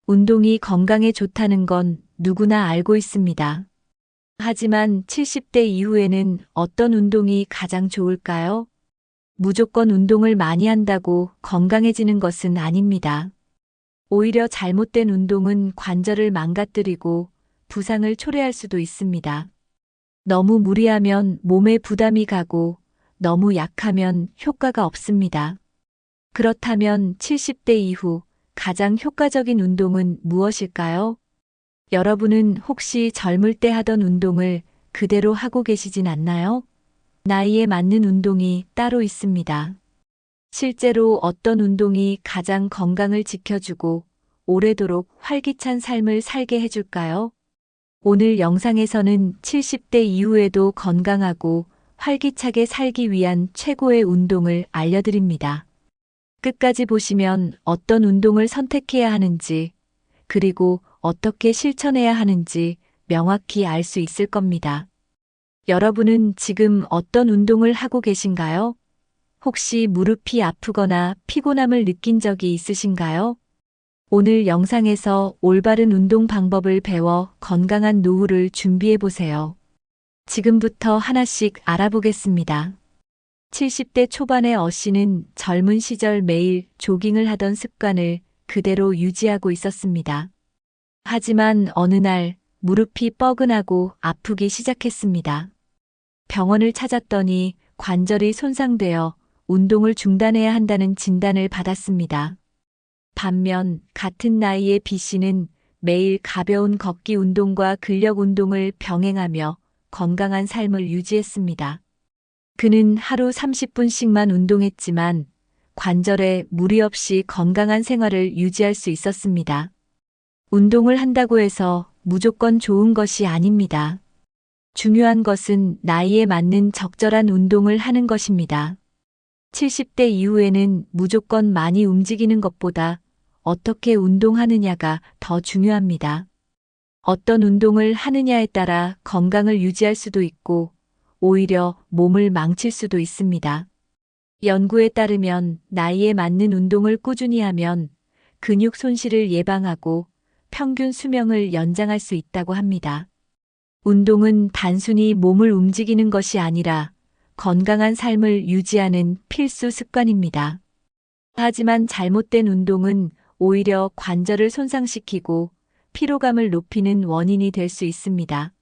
운동이 건강에 좋다는 건 누구나 알고 있습니다. 하지만 70대 이후에는 어떤 운동이 가장 좋을까요? 무조건 운동을 많이 한다고 건강해지는 것은 아닙니다. 오히려 잘못된 운동은 관절을 망가뜨리고 부상을 초래할 수도 있습니다. 너무 무리하면 몸에 부담이 가고 너무 약하면 효과가 없습니다. 그렇다면 70대 이후 가장 효과적인 운동은 무엇일까요? 여러분은 혹시 젊을 때 하던 운동을 그대로 하고 계시진 않나요? 나이에 맞는 운동이 따로 있습니다. 실제로 어떤 운동이 가장 건강을 지켜주고 오래도록 활기찬 삶을 살게 해줄까요? 오늘 영상에서는 70대 이후에도 건강하고 활기차게 살기 위한 최고의 운동을 알려드립니다. 끝까지 보시면 어떤 운동을 선택해야 하는지, 그리고 어떻게 실천해야 하는지 명확히 알 수 있을 겁니다. 여러분은 지금 어떤 운동을 하고 계신가요? 혹시 무릎이 아프거나 피곤함을 느낀 적이 있으신가요? 오늘 영상에서 올바른 운동 방법을 배워 건강한 노후를 준비해 보세요. 지금부터 하나씩 알아보겠습니다. 70대 초반의 씨는 젊은 시절 매일 조깅을 하던 습관을 그대로 유지하고 있었습니다. 하지만 어느 날 무릎이 뻐근하고 아프기 시작했습니다. 병원을 찾았더니 관절이 손상되어 운동을 중단해야 한다는 진단을 받았습니다. 반면 같은 나이의 씨는 매일 가벼운 걷기 운동과 근력 운동을 병행하며 건강한 삶을 유지했습니다. 그는 하루 30분씩만 운동했지만 관절에 무리 없이 건강한 생활을 유지할 수 있었습니다. 운동을 한다고 해서 무조건 좋은 것이 아닙니다. 중요한 것은 나이에 맞는 적절한 운동을 하는 것입니다. 70대 이후에는 무조건 많이 움직이는 것보다 어떻게 운동하느냐가 더 중요합니다. 어떤 운동을 하느냐에 따라 건강을 유지할 수도 있고 오히려 몸을 망칠 수도 있습니다. 연구에 따르면 나이에 맞는 운동을 꾸준히 하면 근육 손실을 예방하고 평균 수명을 연장할 수 있다고 합니다. 운동은 단순히 몸을 움직이는 것이 아니라 건강한 삶을 유지하는 필수 습관입니다. 하지만 잘못된 운동은 오히려 관절을 손상시키고 피로감을 높이는 원인이 될 수 있습니다.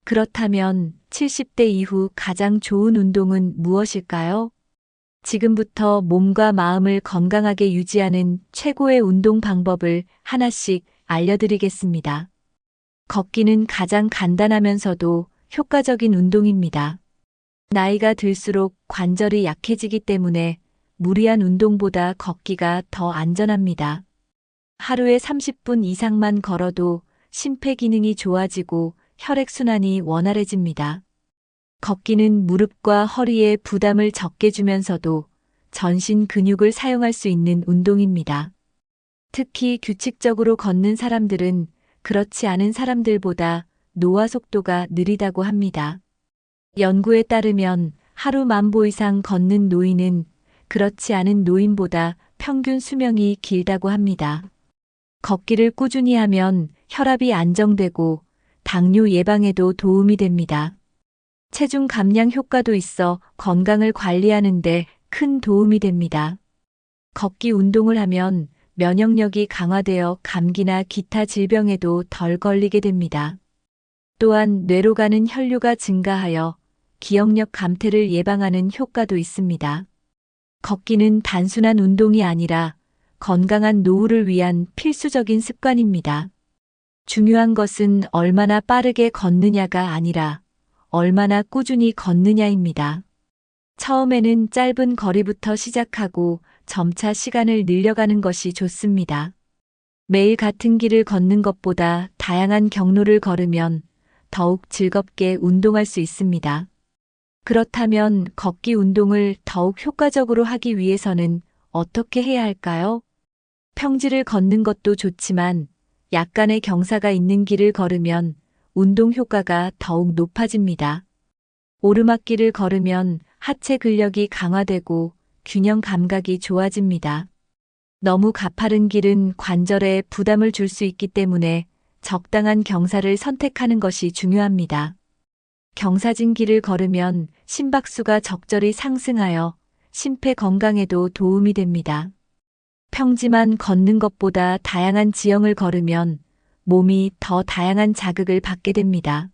그렇다면 70대 이후 가장 좋은 운동은 무엇일까요? 지금부터 몸과 마음을 건강하게 유지하는 최고의 운동 방법을 하나씩 알려드리겠습니다. 걷기는 가장 간단하면서도 효과적인 운동입니다. 나이가 들수록 관절이 약해지기 때문에 무리한 운동보다 걷기가 더 안전합니다. 하루에 30분 이상만 걸어도 심폐기능이 좋아지고 혈액순환이 원활해집니다. 걷기는 무릎과 허리에 부담을 적게 주면서도 전신 근육을 사용할 수 있는 운동입니다. 특히 규칙적으로 걷는 사람들은 그렇지 않은 사람들보다 노화 속도가 느리다고 합니다. 연구에 따르면 하루 10,000보 이상 걷는 노인은 그렇지 않은 노인보다 평균 수명이 길다고 합니다. 걷기를 꾸준히 하면 혈압이 안정되고 당뇨 예방에도 도움이 됩니다. 체중 감량 효과도 있어 건강을 관리하는 데 큰 도움이 됩니다. 걷기 운동을 하면 면역력이 강화되어 감기나 기타 질병에도 덜 걸리게 됩니다. 또한 뇌로 가는 혈류가 증가하여 기억력 감퇴를 예방하는 효과도 있습니다. 걷기는 단순한 운동이 아니라 건강한 노후를 위한 필수적인 습관입니다. 중요한 것은 얼마나 빠르게 걷느냐가 아니라 얼마나 꾸준히 걷느냐입니다. 처음에는 짧은 거리부터 시작하고 점차 시간을 늘려가는 것이 좋습니다. 매일 같은 길을 걷는 것보다 다양한 경로를 걸으면 더욱 즐겁게 운동할 수 있습니다. 그렇다면 걷기 운동을 더욱 효과적으로 하기 위해서는 어떻게 해야 할까요? 평지를 걷는 것도 좋지만 약간의 경사가 있는 길을 걸으면 운동 효과가 더욱 높아집니다. 오르막길을 걸으면 하체 근력이 강화되고 균형 감각이 좋아집니다. 너무 가파른 길은 관절에 부담을 줄 수 있기 때문에 적당한 경사를 선택하는 것이 중요합니다. 경사진 길을 걸으면 심박수가 적절히 상승하여 심폐 건강에도 도움이 됩니다. 평지만 걷는 것보다 다양한 지형을 걸으면 몸이 더 다양한 자극을 받게 됩니다.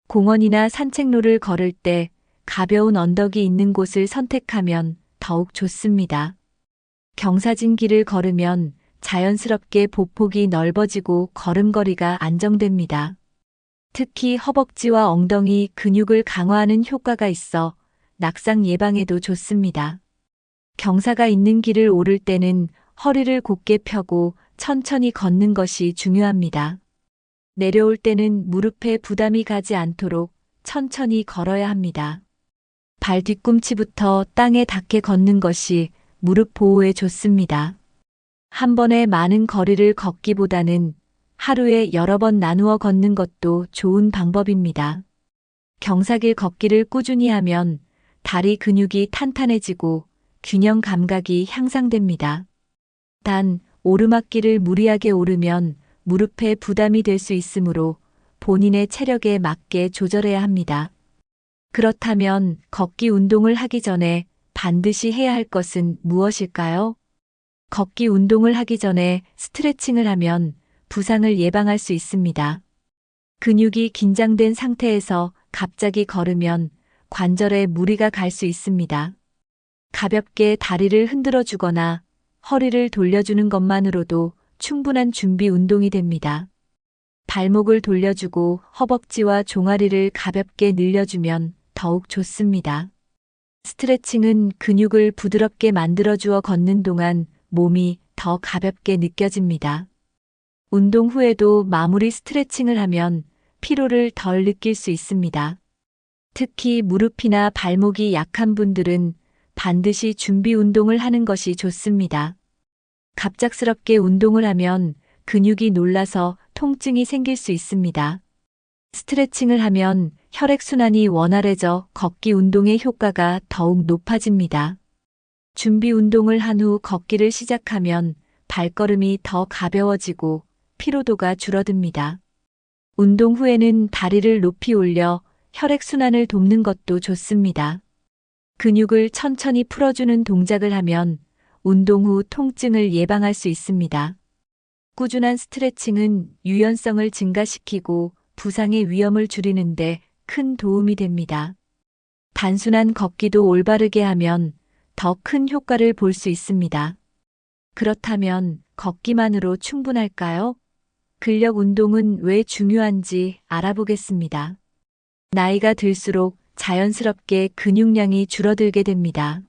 공원이나 산책로를 걸을 때 가벼운 언덕이 있는 곳을 선택하면 더욱 좋습니다. 경사진 길을 걸으면 자연스럽게 보폭이 넓어지고 걸음걸이가 안정됩니다. 특히 허벅지와 엉덩이 근육을 강화하는 효과가 있어 낙상 예방에도 좋습니다. 경사가 있는 길을 오를 때는 허리를 곧게 펴고 천천히 걷는 것이 중요합니다. 내려올 때는 무릎에 부담이 가지 않도록 천천히 걸어야 합니다. 발 뒤꿈치부터 땅에 닿게 걷는 것이 무릎 보호에 좋습니다. 한 번에 많은 거리를 걷기보다는 하루에 여러 번 나누어 걷는 것도 좋은 방법입니다. 경사길 걷기를 꾸준히 하면 다리 근육이 탄탄해지고 균형 감각이 향상됩니다. 단, 오르막길을 무리하게 오르면 무릎에 부담이 될 수 있으므로 본인의 체력에 맞게 조절해야 합니다. 그렇다면 걷기 운동을 하기 전에 반드시 해야 할 것은 무엇일까요? 걷기 운동을 하기 전에 스트레칭을 하면 부상을 예방할 수 있습니다. 근육이 긴장된 상태에서 갑자기 걸으면 관절에 무리가 갈 수 있습니다. 가볍게 다리를 흔들어 주거나 허리를 돌려주는 것만으로도 충분한 준비 운동이 됩니다. 발목을 돌려주고 허벅지와 종아리를 가볍게 늘려주면 더욱 좋습니다. 스트레칭은 근육을 부드럽게 만들어주어 걷는 동안 몸이 더 가볍게 느껴집니다. 운동 후에도 마무리 스트레칭을 하면 피로를 덜 느낄 수 있습니다. 특히 무릎이나 발목이 약한 분들은 반드시 준비 운동을 하는 것이 좋습니다. 갑작스럽게 운동을 하면 근육이 놀라서 통증이 생길 수 있습니다. 스트레칭을 하면 혈액순환이 원활해져 걷기 운동의 효과가 더욱 높아집니다. 준비 운동을 한 후 걷기를 시작하면 발걸음이 더 가벼워지고 피로도가 줄어듭니다. 운동 후에는 다리를 높이 올려 혈액순환을 돕는 것도 좋습니다. 근육을 천천히 풀어주는 동작을 하면 운동 후 통증을 예방할 수 있습니다. 꾸준한 스트레칭은 유연성을 증가시키고 부상의 위험을 줄이는데 큰 도움이 됩니다. 단순한 걷기도 올바르게 하면 더 큰 효과를 볼 수 있습니다. 그렇다면 걷기만으로 충분할까요? 근력 운동은 왜 중요한지 알아보겠습니다. 나이가 들수록 자연스럽게 근육량이 줄어들게 됩니다.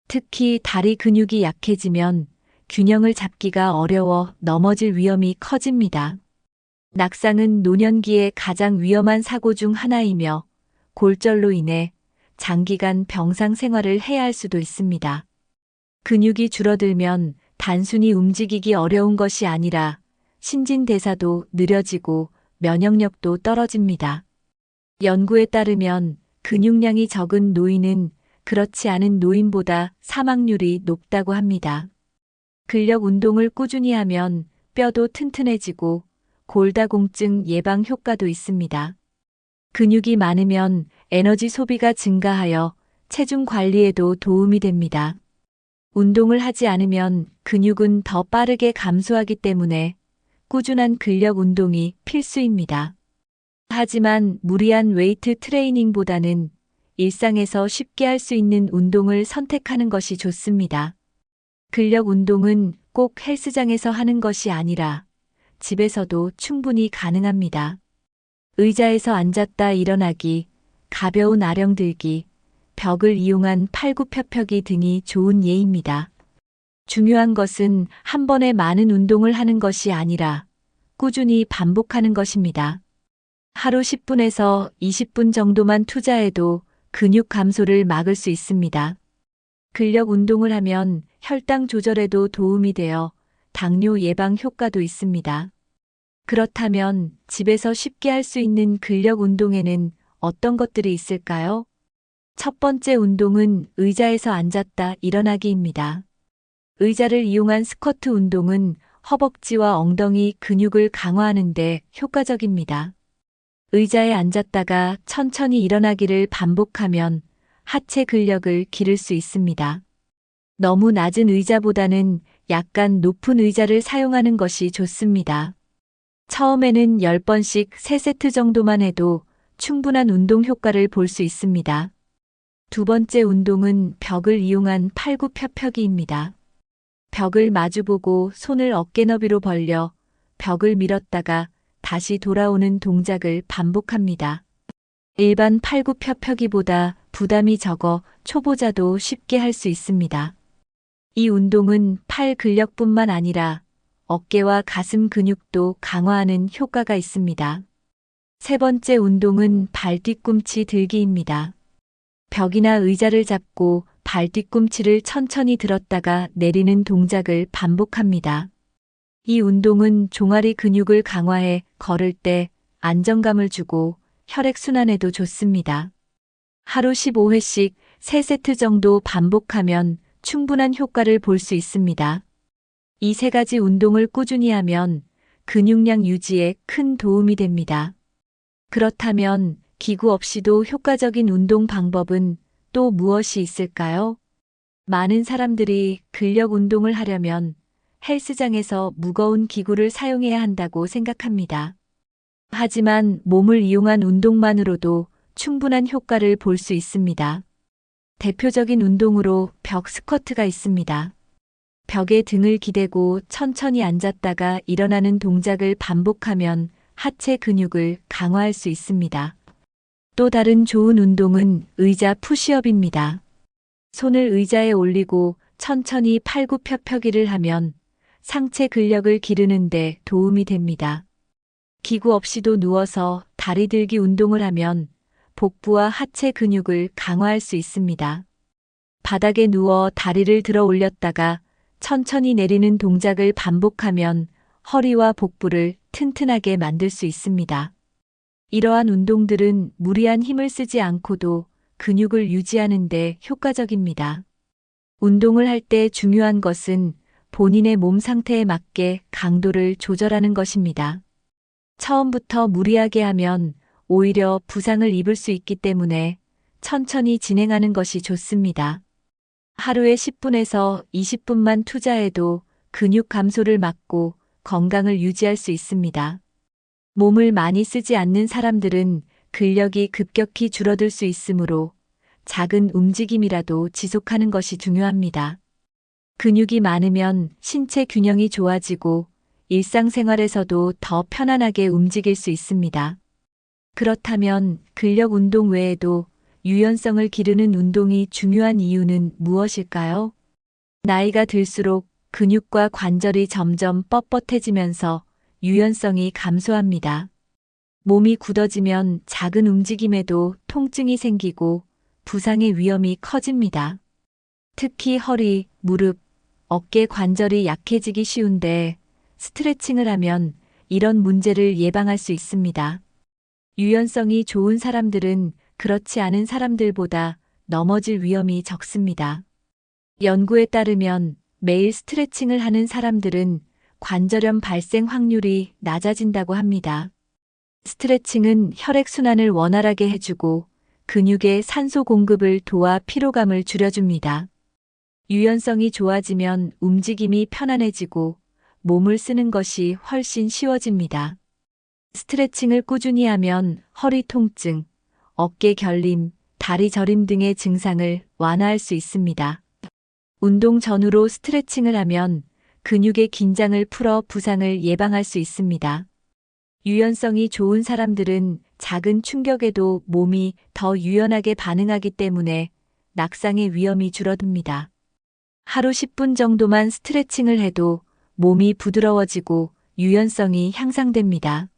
특히 다리 근육이 약해지면 균형을 잡기가 어려워 넘어질 위험이 커집니다. 낙상은 노년기의 가장 위험한 사고 중 하나이며 골절로 인해 장기간 병상 생활을 해야 할 수도 있습니다. 근육이 줄어들면 단순히 움직이기 어려운 것이 아니라 신진대사도 느려지고 면역력도 떨어집니다. 연구에 따르면 근육량이 적은 노인은 그렇지 않은 노인보다 사망률이 높다고 합니다. 근력 운동을 꾸준히 하면 뼈도 튼튼해지고 골다공증 예방 효과도 있습니다. 근육이 많으면 에너지 소비가 증가하여 체중 관리에도 도움이 됩니다. 운동을 하지 않으면 근육은 더 빠르게 감소하기 때문에 꾸준한 근력 운동이 필수입니다. 하지만 무리한 웨이트 트레이닝보다는 일상에서 쉽게 할 수 있는 운동을 선택하는 것이 좋습니다. 근력 운동은 꼭 헬스장에서 하는 것이 아니라 집에서도 충분히 가능합니다. 의자에서 앉았다 일어나기, 가벼운 아령 들기, 벽을 이용한 팔굽혀펴기 등이 좋은 예입니다. 중요한 것은 한 번에 많은 운동을 하는 것이 아니라 꾸준히 반복하는 것입니다. 하루 10분에서 20분 정도만 투자해도 근육 감소를 막을 수 있습니다. 근력 운동을 하면 혈당 조절에도 도움이 되어 당뇨 예방 효과도 있습니다. 그렇다면 집에서 쉽게 할 수 있는 근력 운동에는 어떤 것들이 있을까요? 첫 번째 운동은 의자에서 앉았다 일어나기입니다. 의자를 이용한 스쿼트 운동은 허벅지와 엉덩이 근육을 강화하는 데 효과적입니다. 의자에 앉았다가 천천히 일어나기를 반복하면 하체 근력을 기를 수 있습니다. 너무 낮은 의자보다는 약간 높은 의자를 사용하는 것이 좋습니다. 처음에는 10번씩 3세트 정도만 해도 충분한 운동 효과를 볼 수 있습니다. 두 번째 운동은 벽을 이용한 팔굽혀펴기입니다. 벽을 마주보고 손을 어깨 너비로 벌려 벽을 밀었다가 다시 돌아오는 동작을 반복합니다. 일반 팔굽혀펴기보다 부담이 적어 초보자도 쉽게 할 수 있습니다. 이 운동은 팔 근력뿐만 아니라 어깨와 가슴 근육도 강화하는 효과가 있습니다. 세 번째 운동은 발 뒤꿈치 들기입니다. 벽이나 의자를 잡고 발 뒤꿈치를 천천히 들었다가 내리는 동작을 반복합니다. 이 운동은 종아리 근육을 강화해 걸을 때 안정감을 주고 혈액순환에도 좋습니다. 하루 15회씩 3세트 정도 반복하면 충분한 효과를 볼 수 있습니다. 이 세 가지 운동을 꾸준히 하면 근육량 유지에 큰 도움이 됩니다. 그렇다면 기구 없이도 효과적인 운동 방법은 또 무엇이 있을까요? 많은 사람들이 근력 운동을 하려면 헬스장에서 무거운 기구를 사용해야 한다고 생각합니다. 하지만 몸을 이용한 운동만으로도 충분한 효과를 볼 수 있습니다. 대표적인 운동으로 벽 스쿼트가 있습니다. 벽에 등을 기대고 천천히 앉았다가 일어나는 동작을 반복하면 하체 근육을 강화할 수 있습니다. 또 다른 좋은 운동은 의자 푸시업입니다. 손을 의자에 올리고 천천히 팔굽혀펴기를 하면 상체 근력을 기르는 데 도움이 됩니다. 기구 없이도 누워서 다리 들기 운동을 하면 복부와 하체 근육을 강화할 수 있습니다. 바닥에 누워 다리를 들어 올렸다가 천천히 내리는 동작을 반복하면 허리와 복부를 튼튼하게 만들 수 있습니다. 이러한 운동들은 무리한 힘을 쓰지 않고도 근육을 유지하는 데 효과적입니다. 운동을 할 때 중요한 것은 본인의 몸 상태에 맞게 강도를 조절하는 것입니다. 처음부터 무리하게 하면 오히려 부상을 입을 수 있기 때문에 천천히 진행하는 것이 좋습니다. 하루에 10분에서 20분만 투자해도 근육 감소를 막고 건강을 유지할 수 있습니다. 몸을 많이 쓰지 않는 사람들은 근력이 급격히 줄어들 수 있으므로 작은 움직임이라도 지속하는 것이 중요합니다. 근육이 많으면 신체 균형이 좋아지고 일상생활에서도 더 편안하게 움직일 수 있습니다. 그렇다면 근력 운동 외에도 유연성을 기르는 운동이 중요한 이유는 무엇일까요? 나이가 들수록 근육과 관절이 점점 뻣뻣해지면서 유연성이 감소합니다. 몸이 굳어지면 작은 움직임에도 통증이 생기고 부상의 위험이 커집니다. 특히 허리, 무릎, 어깨 관절이 약해지기 쉬운데 스트레칭을 하면 이런 문제를 예방할 수 있습니다. 유연성이 좋은 사람들은 그렇지 않은 사람들보다 넘어질 위험이 적습니다. 연구에 따르면 매일 스트레칭을 하는 사람들은 관절염 발생 확률이 낮아진다고 합니다. 스트레칭은 혈액순환을 원활하게 해주고 근육의 산소 공급을 도와 피로감을 줄여줍니다. 유연성이 좋아지면 움직임이 편안해지고 몸을 쓰는 것이 훨씬 쉬워집니다. 스트레칭을 꾸준히 하면 허리 통증, 어깨 결림, 다리 저림 등의 증상을 완화할 수 있습니다. 운동 전후로 스트레칭을 하면 근육의 긴장을 풀어 부상을 예방할 수 있습니다. 유연성이 좋은 사람들은 작은 충격에도 몸이 더 유연하게 반응하기 때문에 낙상의 위험이 줄어듭니다. 하루 10분 정도만 스트레칭을 해도 몸이 부드러워지고 유연성이 향상됩니다.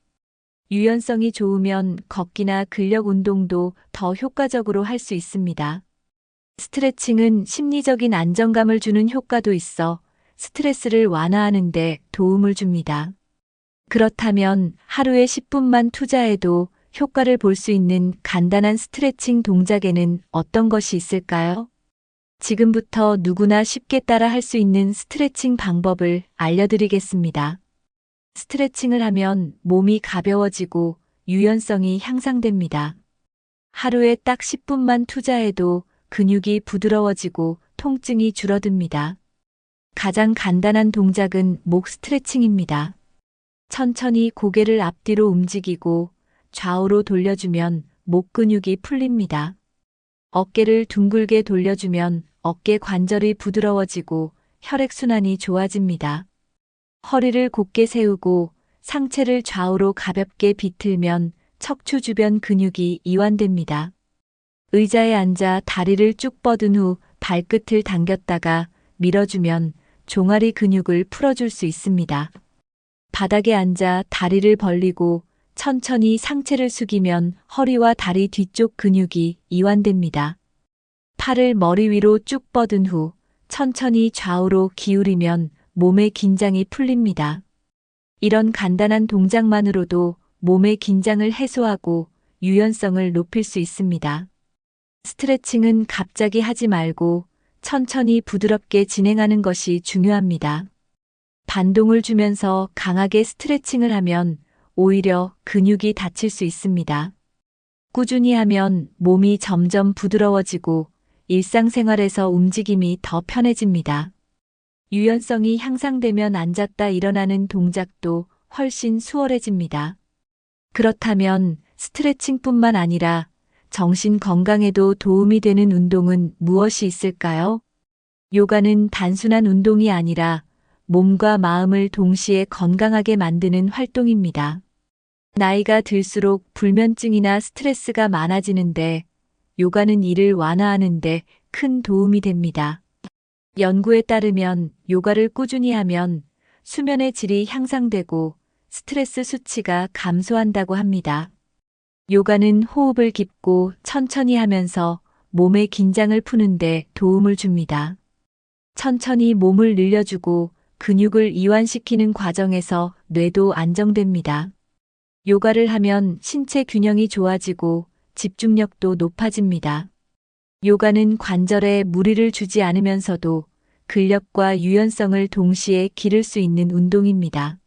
유연성이 좋으면 걷기나 근력 운동도 더 효과적으로 할 수 있습니다. 스트레칭은 심리적인 안정감을 주는 효과도 있어 스트레스를 완화하는 데 도움을 줍니다. 그렇다면 하루에 10분만 투자해도 효과를 볼 수 있는 간단한 스트레칭 동작에는 어떤 것이 있을까요? 지금부터 누구나 쉽게 따라 할 수 있는 스트레칭 방법을 알려드리겠습니다. 스트레칭을 하면 몸이 가벼워지고 유연성이 향상됩니다. 하루에 딱 10분만 투자해도 근육이 부드러워지고 통증이 줄어듭니다. 가장 간단한 동작은 목 스트레칭입니다. 천천히 고개를 앞뒤로 움직이고 좌우로 돌려주면 목 근육이 풀립니다. 어깨를 둥글게 돌려주면 어깨 관절이 부드러워지고 혈액순환이 좋아집니다. 허리를 곧게 세우고 상체를 좌우로 가볍게 비틀면 척추 주변 근육이 이완됩니다. 의자에 앉아 다리를 쭉 뻗은 후 발끝을 당겼다가 밀어주면 종아리 근육을 풀어줄 수 있습니다. 바닥에 앉아 다리를 벌리고 천천히 상체를 숙이면 허리와 다리 뒤쪽 근육이 이완됩니다. 팔을 머리 위로 쭉 뻗은 후 천천히 좌우로 기울이면 몸의 긴장이 풀립니다. 이런 간단한 동작만으로도 몸의 긴장을 해소하고 유연성을 높일 수 있습니다. 스트레칭은 갑자기 하지 말고 천천히 부드럽게 진행하는 것이 중요합니다. 반동을 주면서 강하게 스트레칭을 하면 오히려 근육이 다칠 수 있습니다. 꾸준히 하면 몸이 점점 부드러워지고 일상생활에서 움직임이 더 편해집니다. 유연성이 향상되면 앉았다 일어나는 동작도 훨씬 수월해집니다. 그렇다면 스트레칭뿐만 아니라 정신 건강에도 도움이 되는 운동은 무엇이 있을까요? 요가는 단순한 운동이 아니라 몸과 마음을 동시에 건강하게 만드는 활동입니다. 나이가 들수록 불면증이나 스트레스가 많아지는데 요가는 이를 완화하는 데 큰 도움이 됩니다. 연구에 따르면 요가를 꾸준히 하면 수면의 질이 향상되고 스트레스 수치가 감소한다고 합니다. 요가는 호흡을 깊고 천천히 하면서 몸의 긴장을 푸는데 도움을 줍니다. 천천히 몸을 늘려주고 근육을 이완시키는 과정에서 뇌도 안정됩니다. 요가를 하면 신체 균형이 좋아지고 집중력도 높아집니다. 요가는 관절에 무리를 주지 않으면서도 근력과 유연성을 동시에 기를 수 있는 운동입니다.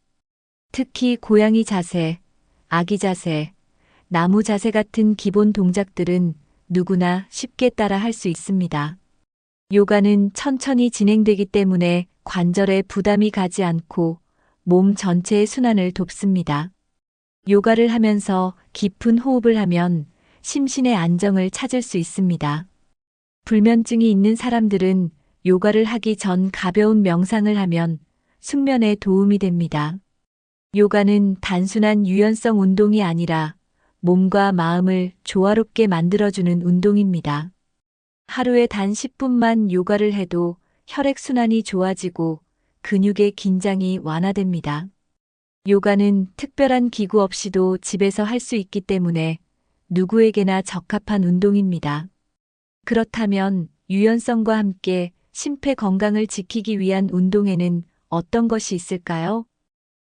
특히 고양이 자세, 아기 자세, 나무 자세 같은 기본 동작들은 누구나 쉽게 따라 할 수 있습니다. 요가는 천천히 진행되기 때문에 관절에 부담이 가지 않고 몸 전체의 순환을 돕습니다. 요가를 하면서 깊은 호흡을 하면 심신의 안정을 찾을 수 있습니다. 불면증이 있는 사람들은 요가를 하기 전 가벼운 명상을 하면 숙면에 도움이 됩니다. 요가는 단순한 유연성 운동이 아니라 몸과 마음을 조화롭게 만들어주는 운동입니다. 하루에 단 10분만 요가를 해도 혈액순환이 좋아지고 근육의 긴장이 완화됩니다. 요가는 특별한 기구 없이도 집에서 할 수 있기 때문에 누구에게나 적합한 운동입니다. 그렇다면 유연성과 함께 심폐 건강을 지키기 위한 운동에는 어떤 것이 있을까요?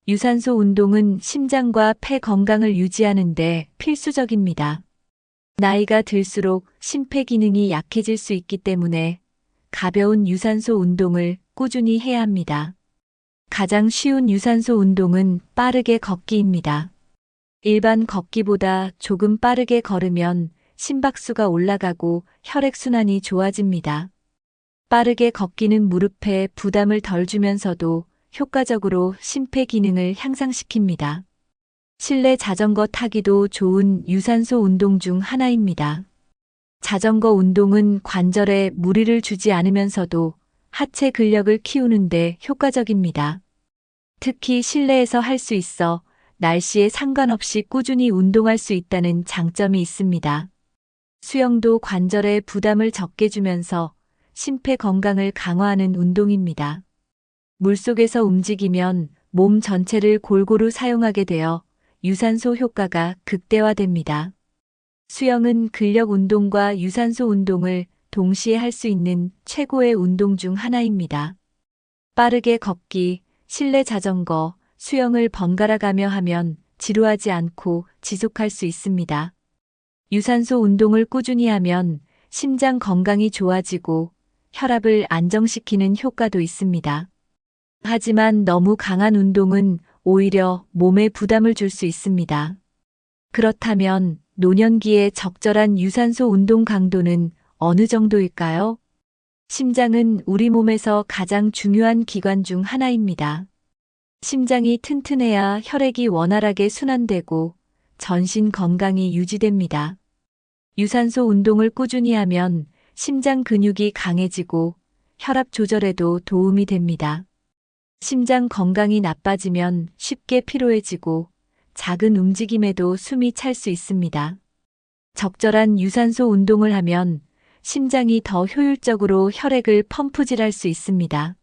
유산소 운동은 심장과 폐 건강을 유지하는 데 필수적입니다. 나이가 들수록 심폐 기능이 약해질 수 있기 때문에 가벼운 유산소 운동을 꾸준히 해야 합니다. 가장 쉬운 유산소 운동은 빠르게 걷기입니다. 일반 걷기보다 조금 빠르게 걸으면 심박수가 올라가고 혈액순환이 좋아집니다. 빠르게 걷기는 무릎에 부담을 덜 주면서도 효과적으로 심폐 기능을 향상시킵니다. 실내 자전거 타기도 좋은 유산소 운동 중 하나입니다. 자전거 운동은 관절에 무리를 주지 않으면서도 하체 근력을 키우는데 효과적입니다. 특히 실내에서 할 수 있어 날씨에 상관없이 꾸준히 운동할 수 있다는 장점이 있습니다. 수영도 관절에 부담을 적게 주면서 심폐 건강을 강화하는 운동입니다. 물속에서 움직이면 몸 전체를 골고루 사용하게 되어 유산소 효과가 극대화됩니다. 수영은 근력 운동과 유산소 운동을 동시에 할 수 있는 최고의 운동 중 하나입니다. 빠르게 걷기, 실내 자전거, 수영을 번갈아 가며 하면 지루하지 않고 지속할 수 있습니다. 유산소 운동을 꾸준히 하면 심장 건강이 좋아지고 혈압을 안정시키는 효과도 있습니다. 하지만 너무 강한 운동은 오히려 몸에 부담을 줄 수 있습니다. 그렇다면 노년기에 적절한 유산소 운동 강도는 어느 정도일까요? 심장은 우리 몸에서 가장 중요한 기관 중 하나입니다. 심장이 튼튼해야 혈액이 원활하게 순환되고 전신 건강이 유지됩니다. 유산소 운동을 꾸준히 하면 심장 근육이 강해지고 혈압 조절에도 도움이 됩니다. 심장 건강이 나빠지면 쉽게 피로해지고 작은 움직임에도 숨이 찰 수 있습니다. 적절한 유산소 운동을 하면 심장이 더 효율적으로 혈액을 펌프질할 수 있습니다.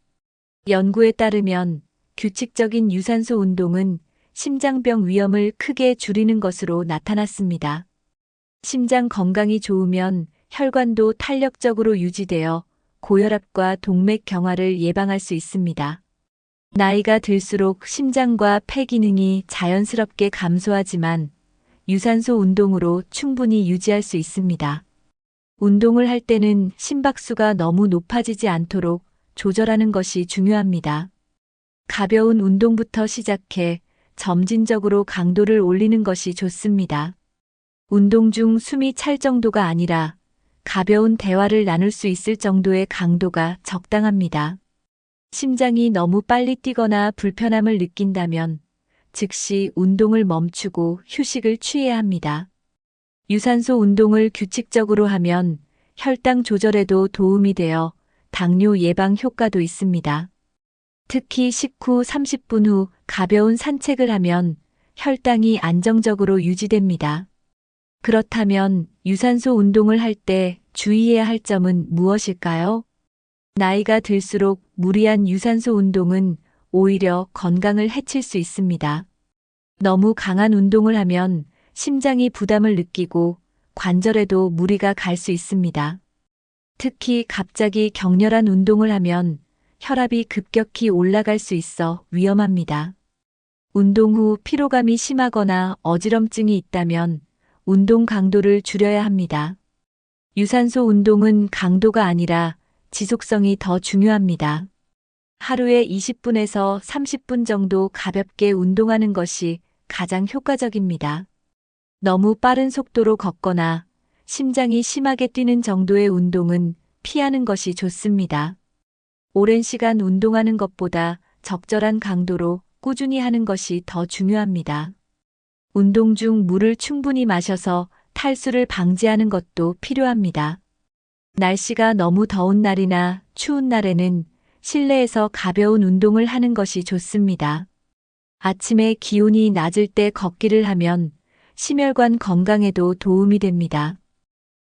연구에 따르면 규칙적인 유산소 운동은 심장병 위험을 크게 줄이는 것으로 나타났습니다. 심장 건강이 좋으면 혈관도 탄력적으로 유지되어 고혈압과 동맥경화를 예방할 수 있습니다. 나이가 들수록 심장과 폐 기능이 자연스럽게 감소하지만 유산소 운동으로 충분히 유지할 수 있습니다. 운동을 할 때는 심박수가 너무 높아지지 않도록 조절하는 것이 중요합니다. 가벼운 운동부터 시작해 점진적으로 강도를 올리는 것이 좋습니다. 운동 중 숨이 찰 정도가 아니라 가벼운 대화를 나눌 수 있을 정도의 강도가 적당합니다. 심장이 너무 빨리 뛰거나 불편함을 느낀다면 즉시 운동을 멈추고 휴식을 취해야 합니다. 유산소 운동을 규칙적으로 하면 혈당 조절에도 도움이 되어 당뇨 예방 효과도 있습니다. 특히 식후 30분 후 가벼운 산책을 하면 혈당이 안정적으로 유지됩니다. 그렇다면 유산소 운동을 할 때 주의해야 할 점은 무엇일까요? 나이가 들수록 무리한 유산소 운동은 오히려 건강을 해칠 수 있습니다. 너무 강한 운동을 하면 심장이 부담을 느끼고 관절에도 무리가 갈 수 있습니다. 특히 갑자기 격렬한 운동을 하면 혈압이 급격히 올라갈 수 있어 위험합니다. 운동 후 피로감이 심하거나 어지럼증이 있다면 운동 강도를 줄여야 합니다. 유산소 운동은 강도가 아니라 지속성이 더 중요합니다. 하루에 20분에서 30분 정도 가볍게 운동하는 것이 가장 효과적입니다. 너무 빠른 속도로 걷거나 심장이 심하게 뛰는 정도의 운동은 피하는 것이 좋습니다. 오랜 시간 운동하는 것보다 적절한 강도로 꾸준히 하는 것이 더 중요합니다. 운동 중 물을 충분히 마셔서 탈수를 방지하는 것도 필요합니다. 날씨가 너무 더운 날이나 추운 날에는 실내에서 가벼운 운동을 하는 것이 좋습니다. 아침에 기온이 낮을 때 걷기를 하면 심혈관 건강에도 도움이 됩니다.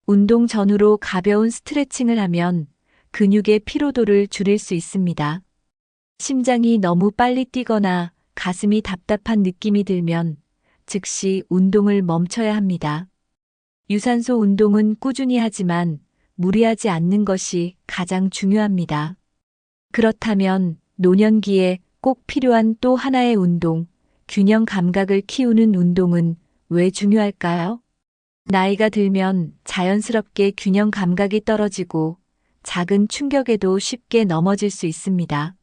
운동 전후로 가벼운 스트레칭을 하면 근육의 피로도를 줄일 수 있습니다. 심장이 너무 빨리 뛰거나 가슴이 답답한 느낌이 들면 즉시 운동을 멈춰야 합니다. 유산소 운동은 꾸준히 하지만 무리하지 않는 것이 가장 중요합니다. 그렇다면 노년기에 꼭 필요한 또 하나의 운동, 균형 감각을 키우는 운동은 왜 중요할까요? 나이가 들면 자연스럽게 균형 감각이 떨어지고 작은 충격에도 쉽게 넘어질 수 있습니다.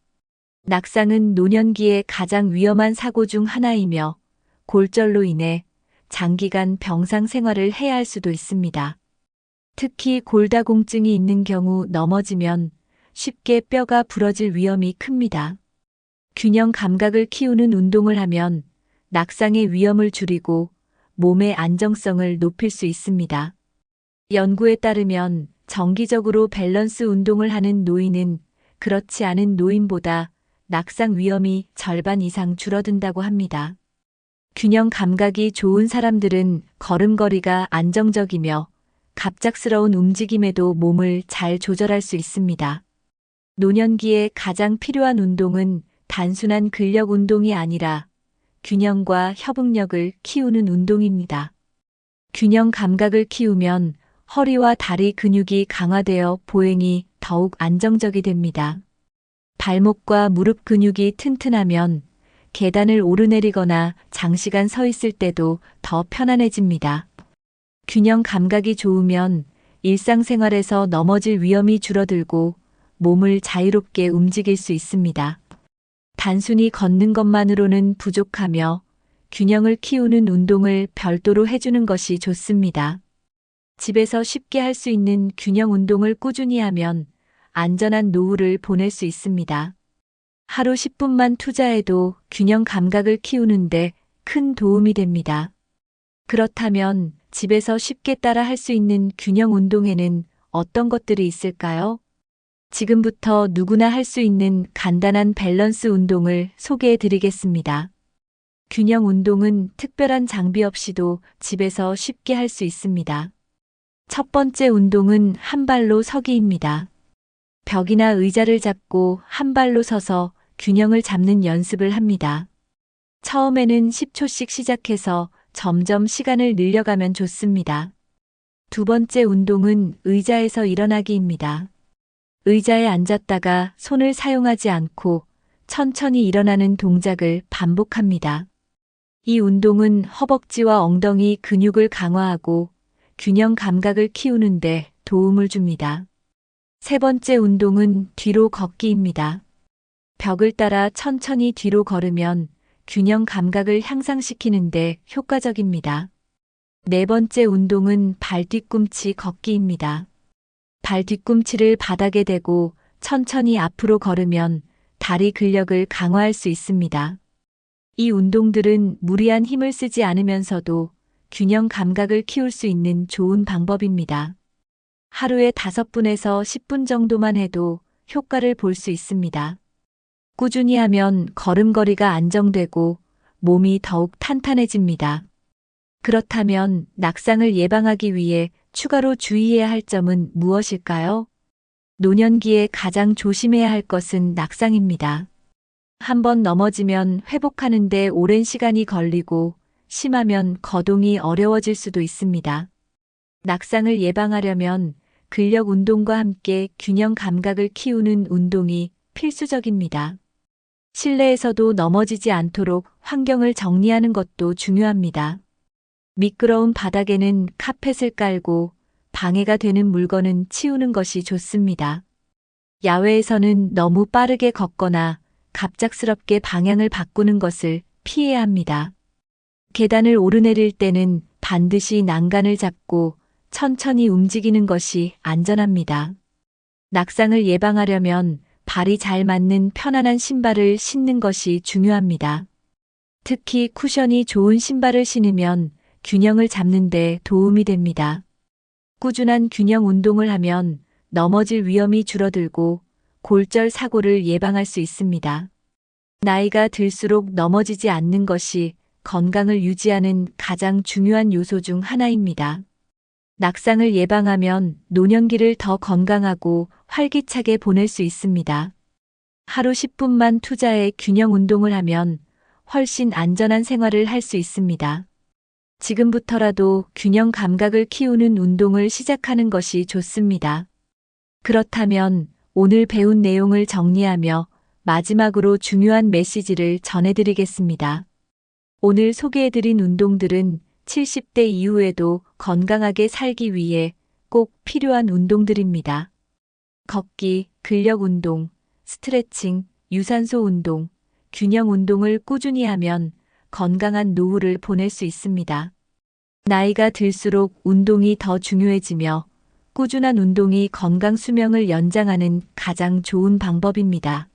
낙상은 노년기에 가장 위험한 사고 중 하나이며 골절로 인해 장기간 병상 생활을 해야 할 수도 있습니다. 특히 골다공증이 있는 경우 넘어지면 쉽게 뼈가 부러질 위험이 큽니다. 균형 감각을 키우는 운동을 하면 낙상의 위험을 줄이고 몸의 안정성을 높일 수 있습니다. 연구에 따르면 정기적으로 밸런스 운동을 하는 노인은 그렇지 않은 노인보다 낙상 위험이 절반 이상 줄어든다고 합니다. 균형 감각이 좋은 사람들은 걸음걸이가 안정적이며 갑작스러운 움직임에도 몸을 잘 조절할 수 있습니다. 노년기에 가장 필요한 운동은 단순한 근력 운동이 아니라 균형과 협응력을 키우는 운동입니다. 균형 감각을 키우면 허리와 다리 근육이 강화되어 보행이 더욱 안정적이 됩니다. 발목과 무릎 근육이 튼튼하면 계단을 오르내리거나 장시간 서 있을 때도 더 편안해집니다. 균형 감각이 좋으면 일상생활에서 넘어질 위험이 줄어들고 몸을 자유롭게 움직일 수 있습니다. 단순히 걷는 것만으로는 부족하며 균형을 키우는 운동을 별도로 해주는 것이 좋습니다. 집에서 쉽게 할 수 있는 균형 운동을 꾸준히 하면 안전한 노후를 보낼 수 있습니다. 하루 10분만 투자해도 균형 감각을 키우는데 큰 도움이 됩니다. 그렇다면 집에서 쉽게 따라 할 수 있는 균형 운동에는 어떤 것들이 있을까요? 지금부터 누구나 할 수 있는 간단한 밸런스 운동을 소개해 드리겠습니다. 균형 운동은 특별한 장비 없이도 집에서 쉽게 할 수 있습니다. 첫 번째 운동은 한 발로 서기입니다. 벽이나 의자를 잡고 한 발로 서서 균형을 잡는 연습을 합니다. 처음에는 10초씩 시작해서 점점 시간을 늘려가면 좋습니다. 두 번째 운동은 의자에서 일어나기입니다. 의자에 앉았다가 손을 사용하지 않고 천천히 일어나는 동작을 반복합니다. 이 운동은 허벅지와 엉덩이 근육을 강화하고 균형 감각을 키우는데 도움을 줍니다. 세 번째 운동은 뒤로 걷기입니다. 벽을 따라 천천히 뒤로 걸으면 균형 감각을 향상시키는데 효과적입니다. 네 번째 운동은 발 뒤꿈치 걷기입니다. 발 뒤꿈치를 바닥에 대고 천천히 앞으로 걸으면 다리 근력을 강화할 수 있습니다. 이 운동들은 무리한 힘을 쓰지 않으면서도 균형 감각을 키울 수 있는 좋은 방법입니다. 하루에 5분에서 10분 정도만 해도 효과를 볼 수 있습니다. 꾸준히 하면 걸음걸이가 안정되고 몸이 더욱 탄탄해집니다. 그렇다면 낙상을 예방하기 위해 추가로 주의해야 할 점은 무엇일까요? 노년기에 가장 조심해야 할 것은 낙상입니다. 한번 넘어지면 회복하는 데 오랜 시간이 걸리고 심하면 거동이 어려워질 수도 있습니다. 낙상을 예방하려면 근력 운동과 함께 균형 감각을 키우는 운동이 필수적입니다. 실내에서도 넘어지지 않도록 환경을 정리하는 것도 중요합니다. 미끄러운 바닥에는 카펫을 깔고 방해가 되는 물건은 치우는 것이 좋습니다. 야외에서는 너무 빠르게 걷거나 갑작스럽게 방향을 바꾸는 것을 피해야 합니다. 계단을 오르내릴 때는 반드시 난간을 잡고 천천히 움직이는 것이 안전합니다. 낙상을 예방하려면 발이 잘 맞는 편안한 신발을 신는 것이 중요합니다. 특히 쿠션이 좋은 신발을 신으면 균형을 잡는 데 도움이 됩니다. 꾸준한 균형 운동을 하면 넘어질 위험이 줄어들고 골절 사고를 예방할 수 있습니다. 나이가 들수록 넘어지지 않는 것이 건강을 유지하는 가장 중요한 요소 중 하나입니다. 낙상을 예방하면 노년기를 더 건강하고 활기차게 보낼 수 있습니다. 하루 10분만 투자해 균형 운동을 하면 훨씬 안전한 생활을 할 수 있습니다. 지금부터라도 균형 감각을 키우는 운동을 시작하는 것이 좋습니다. 그렇다면 오늘 배운 내용을 정리하며 마지막으로 중요한 메시지를 전해드리겠습니다. 오늘 소개해드린 운동들은 70대 이후에도 건강하게 살기 위해 꼭 필요한 운동들입니다. 걷기, 근력 운동, 스트레칭, 유산소 운동, 균형 운동을 꾸준히 하면 건강한 노후를 보낼 수 있습니다. 나이가 들수록 운동이 더 중요해지며 꾸준한 운동이 건강 수명을 연장하는 가장 좋은 방법입니다.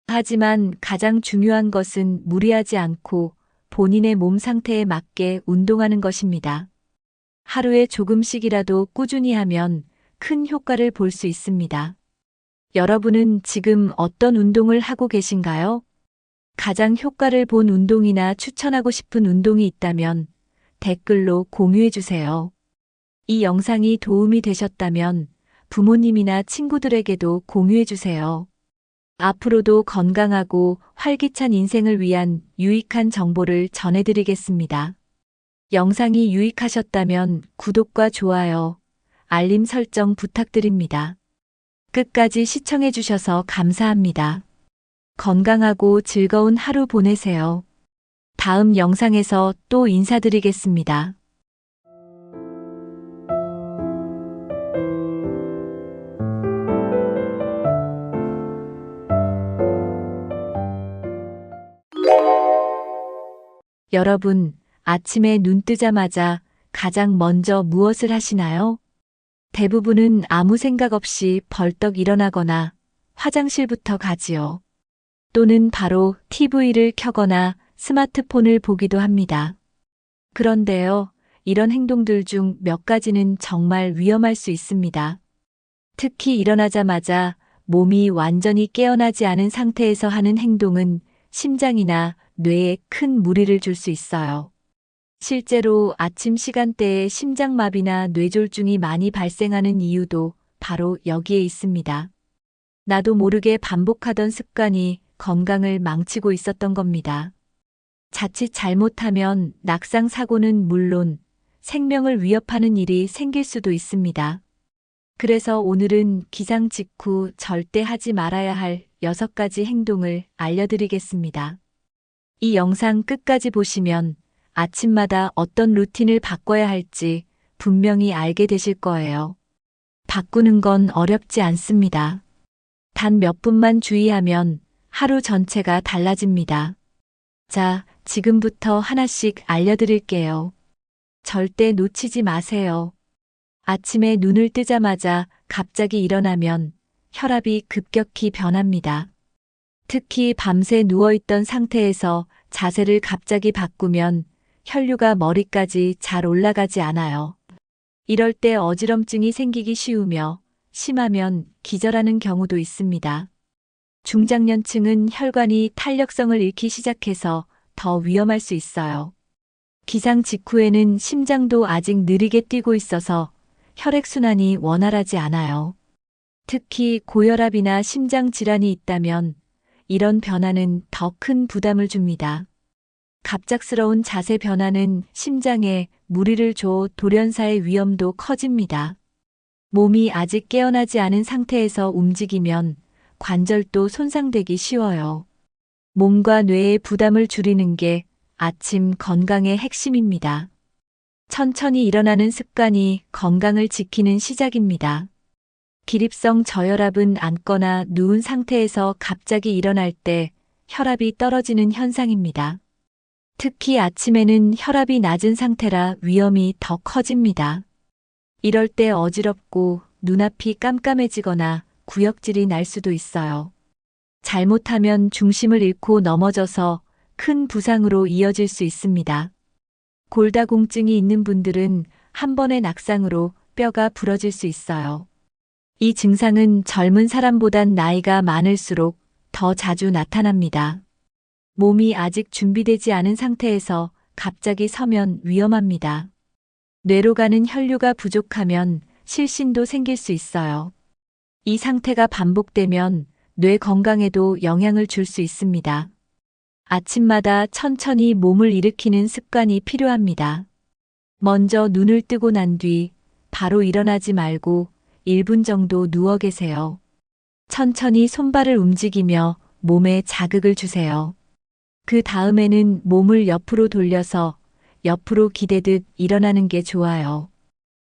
하지만 가장 중요한 것은 무리하지 않고 본인의 몸 상태에 맞게 운동하는 것입니다. 하루에 조금씩이라도 꾸준히 하면 큰 효과를 볼 수 있습니다. 여러분은 지금 어떤 운동을 하고 계신가요? 가장 효과를 본 운동이나 추천하고 싶은 운동이 있다면 댓글로 공유해 주세요. 이 영상이 도움이 되셨다면 부모님이나 친구들에게도 공유해 주세요. 앞으로도 건강하고 활기찬 인생을 위한 유익한 정보를 전해드리겠습니다. 영상이 유익하셨다면 구독과 좋아요, 알림 설정 부탁드립니다. 끝까지 시청해 주셔서 감사합니다. 건강하고 즐거운 하루 보내세요. 다음 영상에서 또 인사드리겠습니다. 여러분, 아침에 눈 뜨자마자 가장 먼저 무엇을 하시나요? 대부분은 아무 생각 없이 벌떡 일어나거나 화장실부터 가지요. 또는 바로 TV를 켜거나 스마트폰을 보기도 합니다. 그런데요, 이런 행동들 중 몇 가지는 정말 위험할 수 있습니다. 특히 일어나자마자 몸이 완전히 깨어나지 않은 상태에서 하는 행동은 심장이나 뇌에 큰 무리를 줄 수 있어요. 실제로 아침 시간대에 심장마비나 뇌졸중이 많이 발생하는 이유도 바로 여기에 있습니다. 나도 모르게 반복하던 습관이 건강을 망치고 있었던 겁니다. 자칫 잘못하면 낙상 사고는 물론 생명을 위협하는 일이 생길 수도 있습니다. 그래서 오늘은 기상 직후 절대 하지 말아야 할 6가지 행동을 알려드리겠습니다. 이 영상 끝까지 보시면 아침마다 어떤 루틴을 바꿔야 할지 분명히 알게 되실 거예요. 바꾸는 건 어렵지 않습니다. 단 몇 분만 주의하면 하루 전체가 달라집니다. 자, 지금부터 하나씩 알려드릴게요. 절대 놓치지 마세요. 아침에 눈을 뜨자마자 갑자기 일어나면 혈압이 급격히 변합니다. 특히 밤새 누워있던 상태에서 자세를 갑자기 바꾸면 혈류가 머리까지 잘 올라가지 않아요. 이럴 때 어지럼증이 생기기 쉬우며 심하면 기절하는 경우도 있습니다. 중장년층은 혈관이 탄력성을 잃기 시작해서 더 위험할 수 있어요. 기상 직후에는 심장도 아직 느리게 뛰고 있어서 혈액순환이 원활하지 않아요. 특히 고혈압이나 심장 질환이 있다면 이런 변화는 더 큰 부담을 줍니다. 갑작스러운 자세 변화는 심장에 무리를 줘 돌연사의 위험도 커집니다. 몸이 아직 깨어나지 않은 상태에서 움직이면 관절도 손상되기 쉬워요. 몸과 뇌의 부담을 줄이는 게 아침 건강의 핵심입니다. 천천히 일어나는 습관이 건강을 지키는 시작입니다. 기립성 저혈압은 앉거나 누운 상태에서 갑자기 일어날 때 혈압이 떨어지는 현상입니다. 특히 아침에는 혈압이 낮은 상태라 위험이 더 커집니다. 이럴 때 어지럽고 눈앞이 깜깜해지거나 구역질이 날 수도 있어요. 잘못하면 중심을 잃고 넘어져서 큰 부상으로 이어질 수 있습니다. 골다공증이 있는 분들은 한 번의 낙상으로 뼈가 부러질 수 있어요. 이 증상은 젊은 사람보단 나이가 많을수록 더 자주 나타납니다. 몸이 아직 준비되지 않은 상태에서 갑자기 서면 위험합니다. 뇌로 가는 혈류가 부족하면 실신도 생길 수 있어요. 이 상태가 반복되면 뇌 건강에도 영향을 줄 수 있습니다. 아침마다 천천히 몸을 일으키는 습관이 필요합니다. 먼저 눈을 뜨고 난 뒤 바로 일어나지 말고 1분 정도 누워 계세요. 천천히 손발을 움직이며 몸에 자극을 주세요. 그 다음에는 몸을 옆으로 돌려서 옆으로 기대듯 일어나는 게 좋아요.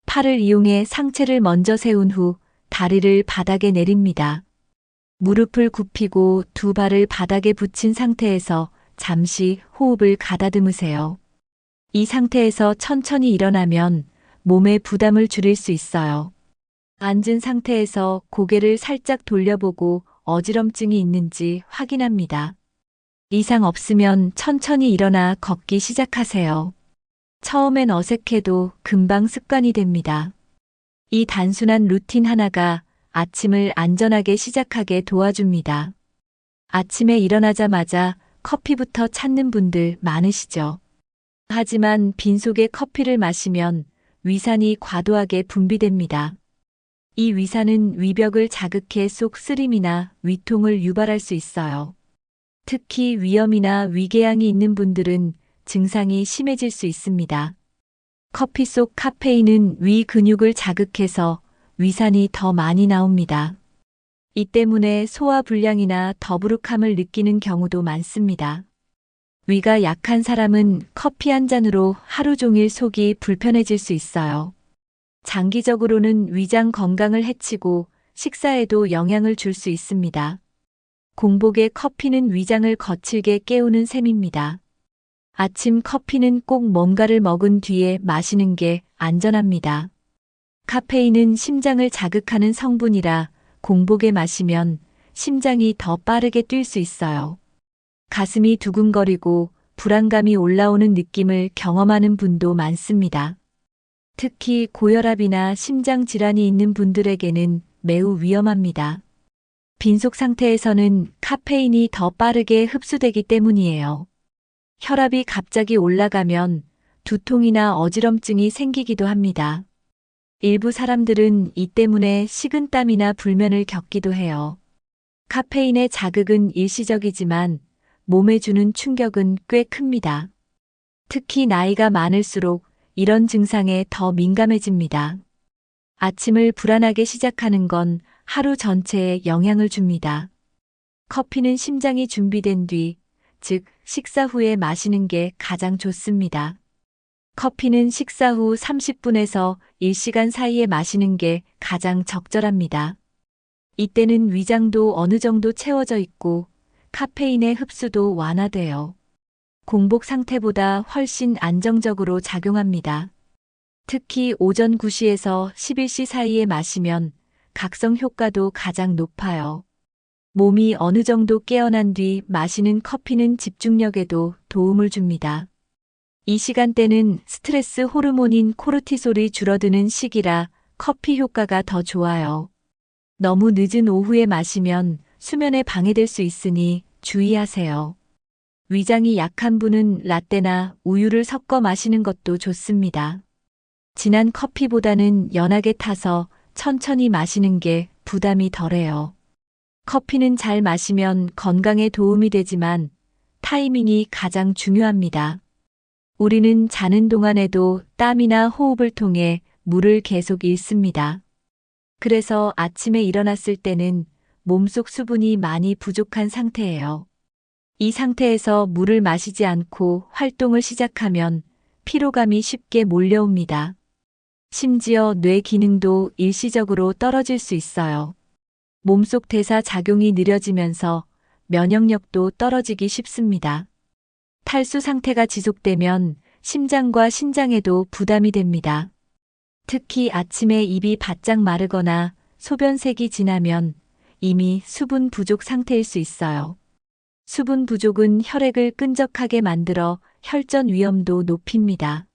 팔을 이용해 상체를 먼저 세운 후 다리를 바닥에 내립니다. 무릎을 굽히고 두 발을 바닥에 붙인 상태에서 잠시 호흡을 가다듬으세요. 이 상태에서 천천히 일어나면 몸의 부담을 줄일 수 있어요. 앉은 상태에서 고개를 살짝 돌려보고 어지럼증이 있는지 확인합니다. 이상 없으면 천천히 일어나 걷기 시작하세요. 처음엔 어색해도 금방 습관이 됩니다. 이 단순한 루틴 하나가 아침을 안전하게 시작하게 도와줍니다. 아침에 일어나자마자 커피부터 찾는 분들 많으시죠? 하지만 빈속에 커피를 마시면 위산이 과도하게 분비됩니다. 이 위산은 위벽을 자극해 속 쓰림이나 위통을 유발할 수 있어요. 특히 위염이나 위궤양이 있는 분들은 증상이 심해질 수 있습니다. 커피 속 카페인은 위 근육을 자극해서 위산이 더 많이 나옵니다. 이 때문에 소화불량이나 더부룩함을 느끼는 경우도 많습니다. 위가 약한 사람은 커피 한 잔으로 하루 종일 속이 불편해질 수 있어요. 장기적으로는 위장 건강을 해치고 식사에도 영향을 줄 수 있습니다. 공복에 커피는 위장을 거칠게 깨우는 셈입니다. 아침 커피는 꼭 뭔가를 먹은 뒤에 마시는 게 안전합니다. 카페인은 심장을 자극하는 성분이라 공복에 마시면 심장이 더 빠르게 뛸 수 있어요. 가슴이 두근거리고 불안감이 올라오는 느낌을 경험하는 분도 많습니다. 특히 고혈압이나 심장 질환이 있는 분들에게는 매우 위험합니다. 빈속 상태에서는 카페인이 더 빠르게 흡수되기 때문이에요. 혈압이 갑자기 올라가면 두통이나 어지럼증이 생기기도 합니다. 일부 사람들은 이 때문에 식은땀이나 불면을 겪기도 해요. 카페인의 자극은 일시적이지만 몸에 주는 충격은 꽤 큽니다. 특히 나이가 많을수록 이런 증상에 더 민감해집니다. 아침을 불안하게 시작하는 건 하루 전체에 영향을 줍니다. 커피는 심장이 준비된 뒤, 즉 식사 후에 마시는 게 가장 좋습니다. 커피는 식사 후 30분에서 1시간 사이에 마시는 게 가장 적절합니다. 이때는 위장도 어느 정도 채워져 있고 카페인의 흡수도 완화돼요. 공복 상태보다 훨씬 안정적으로 작용합니다. 특히 오전 9시에서 11시 사이에 마시면 각성 효과도 가장 높아요. 몸이 어느 정도 깨어난 뒤 마시는 커피는 집중력에도 도움을 줍니다. 이 시간대는 스트레스 호르몬인 코르티솔이 줄어드는 시기라 커피 효과가 더 좋아요. 너무 늦은 오후에 마시면 수면에 방해될 수 있으니 주의하세요. 위장이 약한 분은 라떼나 우유를 섞어 마시는 것도 좋습니다. 진한 커피보다는 연하게 타서 천천히 마시는 게 부담이 덜해요. 커피는 잘 마시면 건강에 도움이 되지만 타이밍이 가장 중요합니다. 우리는 자는 동안에도 땀이나 호흡을 통해 물을 계속 잃습니다. 그래서 아침에 일어났을 때는 몸속 수분이 많이 부족한 상태예요. 이 상태에서 물을 마시지 않고 활동을 시작하면 피로감이 쉽게 몰려옵니다. 심지어 뇌 기능도 일시적으로 떨어질 수 있어요. 몸속 대사 작용이 느려지면서 면역력도 떨어지기 쉽습니다. 탈수 상태가 지속되면 심장과 신장에도 부담이 됩니다. 특히 아침에 입이 바짝 마르거나 소변색이 진하면 이미 수분 부족 상태일 수 있어요. 수분 부족은 혈액을 끈적하게 만들어 혈전 위험도 높입니다.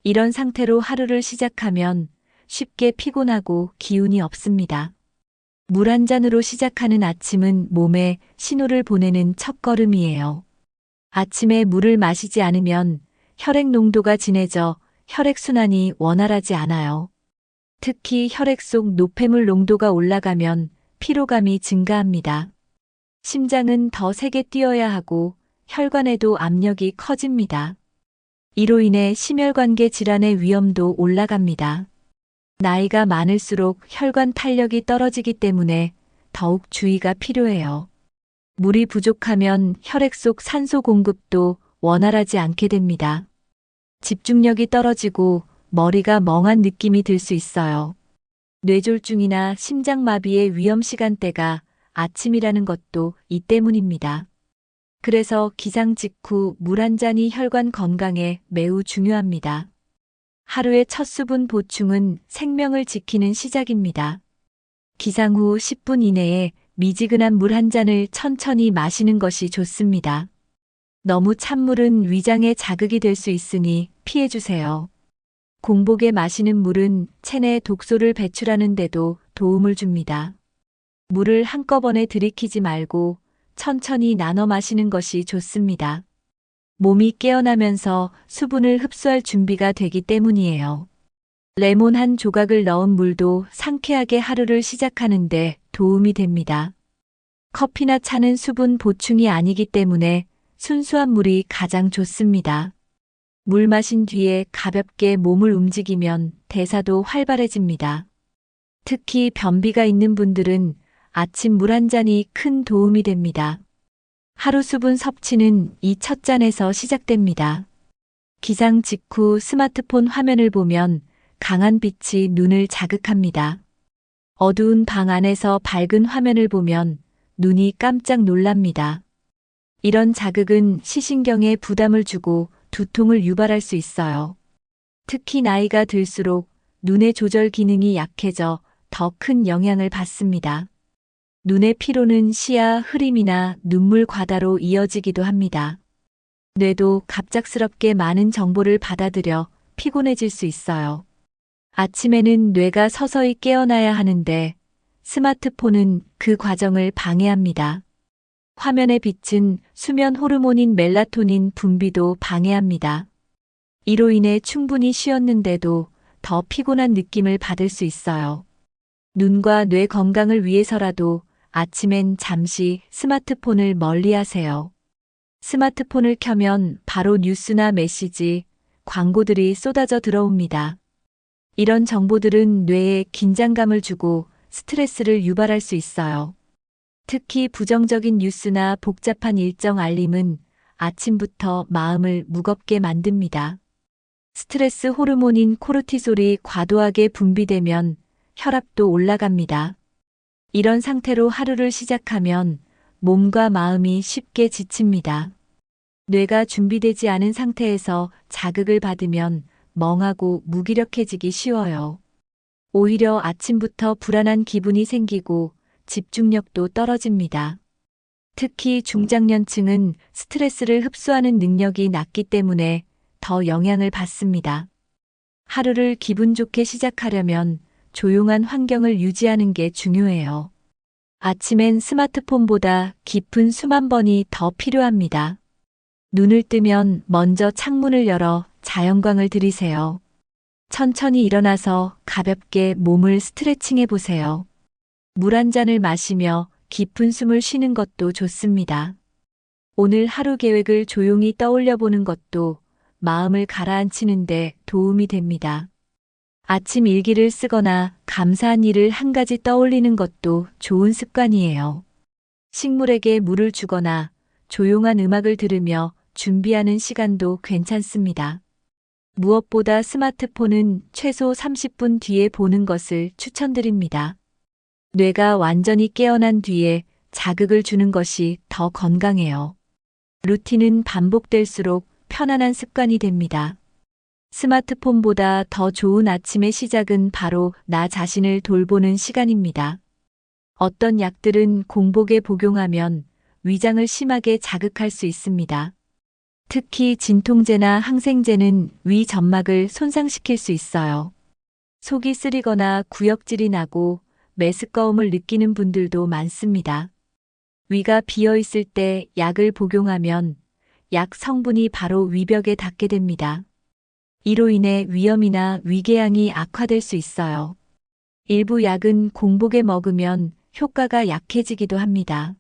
이런 상태로 하루를 시작하면 쉽게 피곤하고 기운이 없습니다. 물 한 잔으로 시작하는 아침은 몸에 신호를 보내는 첫걸음이에요. 아침에 물을 마시지 않으면 혈액 농도가 진해져 혈액순환이 원활하지 않아요. 특히 혈액 속 노폐물 농도가 올라가면 피로감이 증가합니다. 심장은 더 세게 뛰어야 하고 혈관에도 압력이 커집니다. 이로 인해 심혈관계 질환의 위험도 올라갑니다. 나이가 많을수록 혈관 탄력이 떨어지기 때문에 더욱 주의가 필요해요. 물이 부족하면 혈액 속 산소 공급도 원활하지 않게 됩니다. 집중력이 떨어지고 머리가 멍한 느낌이 들 수 있어요. 뇌졸중이나 심장마비의 위험 시간대가 아침이라는 것도 이 때문입니다. 그래서 기상 직후 물 한 잔이 혈관 건강에 매우 중요합니다. 하루의 첫 수분 보충은 생명을 지키는 시작입니다. 기상 후 10분 이내에 미지근한 물 한 잔을 천천히 마시는 것이 좋습니다. 너무 찬 물은 위장에 자극이 될 수 있으니 피해주세요. 공복에 마시는 물은 체내 독소를 배출하는 데도 도움을 줍니다. 물을 한꺼번에 들이키지 말고 천천히 나눠 마시는 것이 좋습니다. 몸이 깨어나면서 수분을 흡수할 준비가 되기 때문이에요. 레몬 한 조각을 넣은 물도 상쾌하게 하루를 시작하는데 도움이 됩니다. 커피나 차는 수분 보충이 아니기 때문에 순수한 물이 가장 좋습니다. 물 마신 뒤에 가볍게 몸을 움직이면 대사도 활발해집니다. 특히 변비가 있는 분들은 아침 물 한 잔이 큰 도움이 됩니다. 하루 수분 섭취는 이 첫 잔에서 시작됩니다. 기상 직후 스마트폰 화면을 보면 강한 빛이 눈을 자극합니다. 어두운 방 안에서 밝은 화면을 보면 눈이 깜짝 놀랍니다. 이런 자극은 시신경에 부담을 주고 두통을 유발할 수 있어요. 특히 나이가 들수록 눈의 조절 기능이 약해져 더 큰 영향을 받습니다. 눈의 피로는 시야 흐림이나 눈물 과다로 이어지기도 합니다. 뇌도 갑작스럽게 많은 정보를 받아들여 피곤해질 수 있어요. 아침에는 뇌가 서서히 깨어나야 하는데 스마트폰은 그 과정을 방해합니다. 화면의 빛은 수면 호르몬인 멜라토닌 분비도 방해합니다. 이로 인해 충분히 쉬었는데도 더 피곤한 느낌을 받을 수 있어요. 눈과 뇌 건강을 위해서라도 아침엔 잠시 스마트폰을 멀리 하세요. 스마트폰을 켜면 바로 뉴스나 메시지, 광고들이 쏟아져 들어옵니다. 이런 정보들은 뇌에 긴장감을 주고 스트레스를 유발할 수 있어요. 특히 부정적인 뉴스나 복잡한 일정 알림은 아침부터 마음을 무겁게 만듭니다. 스트레스 호르몬인 코르티솔이 과도하게 분비되면 혈압도 올라갑니다. 이런 상태로 하루를 시작하면 몸과 마음이 쉽게 지칩니다. 뇌가 준비되지 않은 상태에서 자극을 받으면 멍하고 무기력해지기 쉬워요. 오히려 아침부터 불안한 기분이 생기고 집중력도 떨어집니다. 특히 중장년층은 스트레스를 흡수하는 능력이 낮기 때문에 더 영향을 받습니다. 하루를 기분 좋게 시작하려면 조용한 환경을 유지하는 게 중요해요. 아침엔 스마트폰보다 깊은 숨 한 번이 더 필요합니다. 눈을 뜨면 먼저 창문을 열어 자연광을 들이세요. 천천히 일어나서 가볍게 몸을 스트레칭해 보세요. 물 한 잔을 마시며 깊은 숨을 쉬는 것도 좋습니다. 오늘 하루 계획을 조용히 떠올려 보는 것도 마음을 가라앉히는데 도움이 됩니다. 아침 일기를 쓰거나 감사한 일을 한 가지 떠올리는 것도 좋은 습관이에요. 식물에게 물을 주거나 조용한 음악을 들으며 준비하는 시간도 괜찮습니다. 무엇보다 스마트폰은 최소 30분 뒤에 보는 것을 추천드립니다. 뇌가 완전히 깨어난 뒤에 자극을 주는 것이 더 건강해요. 루틴은 반복될수록 편안한 습관이 됩니다. 스마트폰보다 더 좋은 아침의 시작은 바로 나 자신을 돌보는 시간입니다. 어떤 약들은 공복에 복용하면 위장을 심하게 자극할 수 있습니다. 특히 진통제나 항생제는 위 점막을 손상시킬 수 있어요. 속이 쓰리거나 구역질이 나고 메스꺼움을 느끼는 분들도 많습니다. 위가 비어 있을 때 약을 복용하면 약 성분이 바로 위벽에 닿게 됩니다. 이로 인해 위염이나 위궤양이 악화될 수 있어요. 일부 약은 공복에 먹으면 효과가 약해지기도 합니다.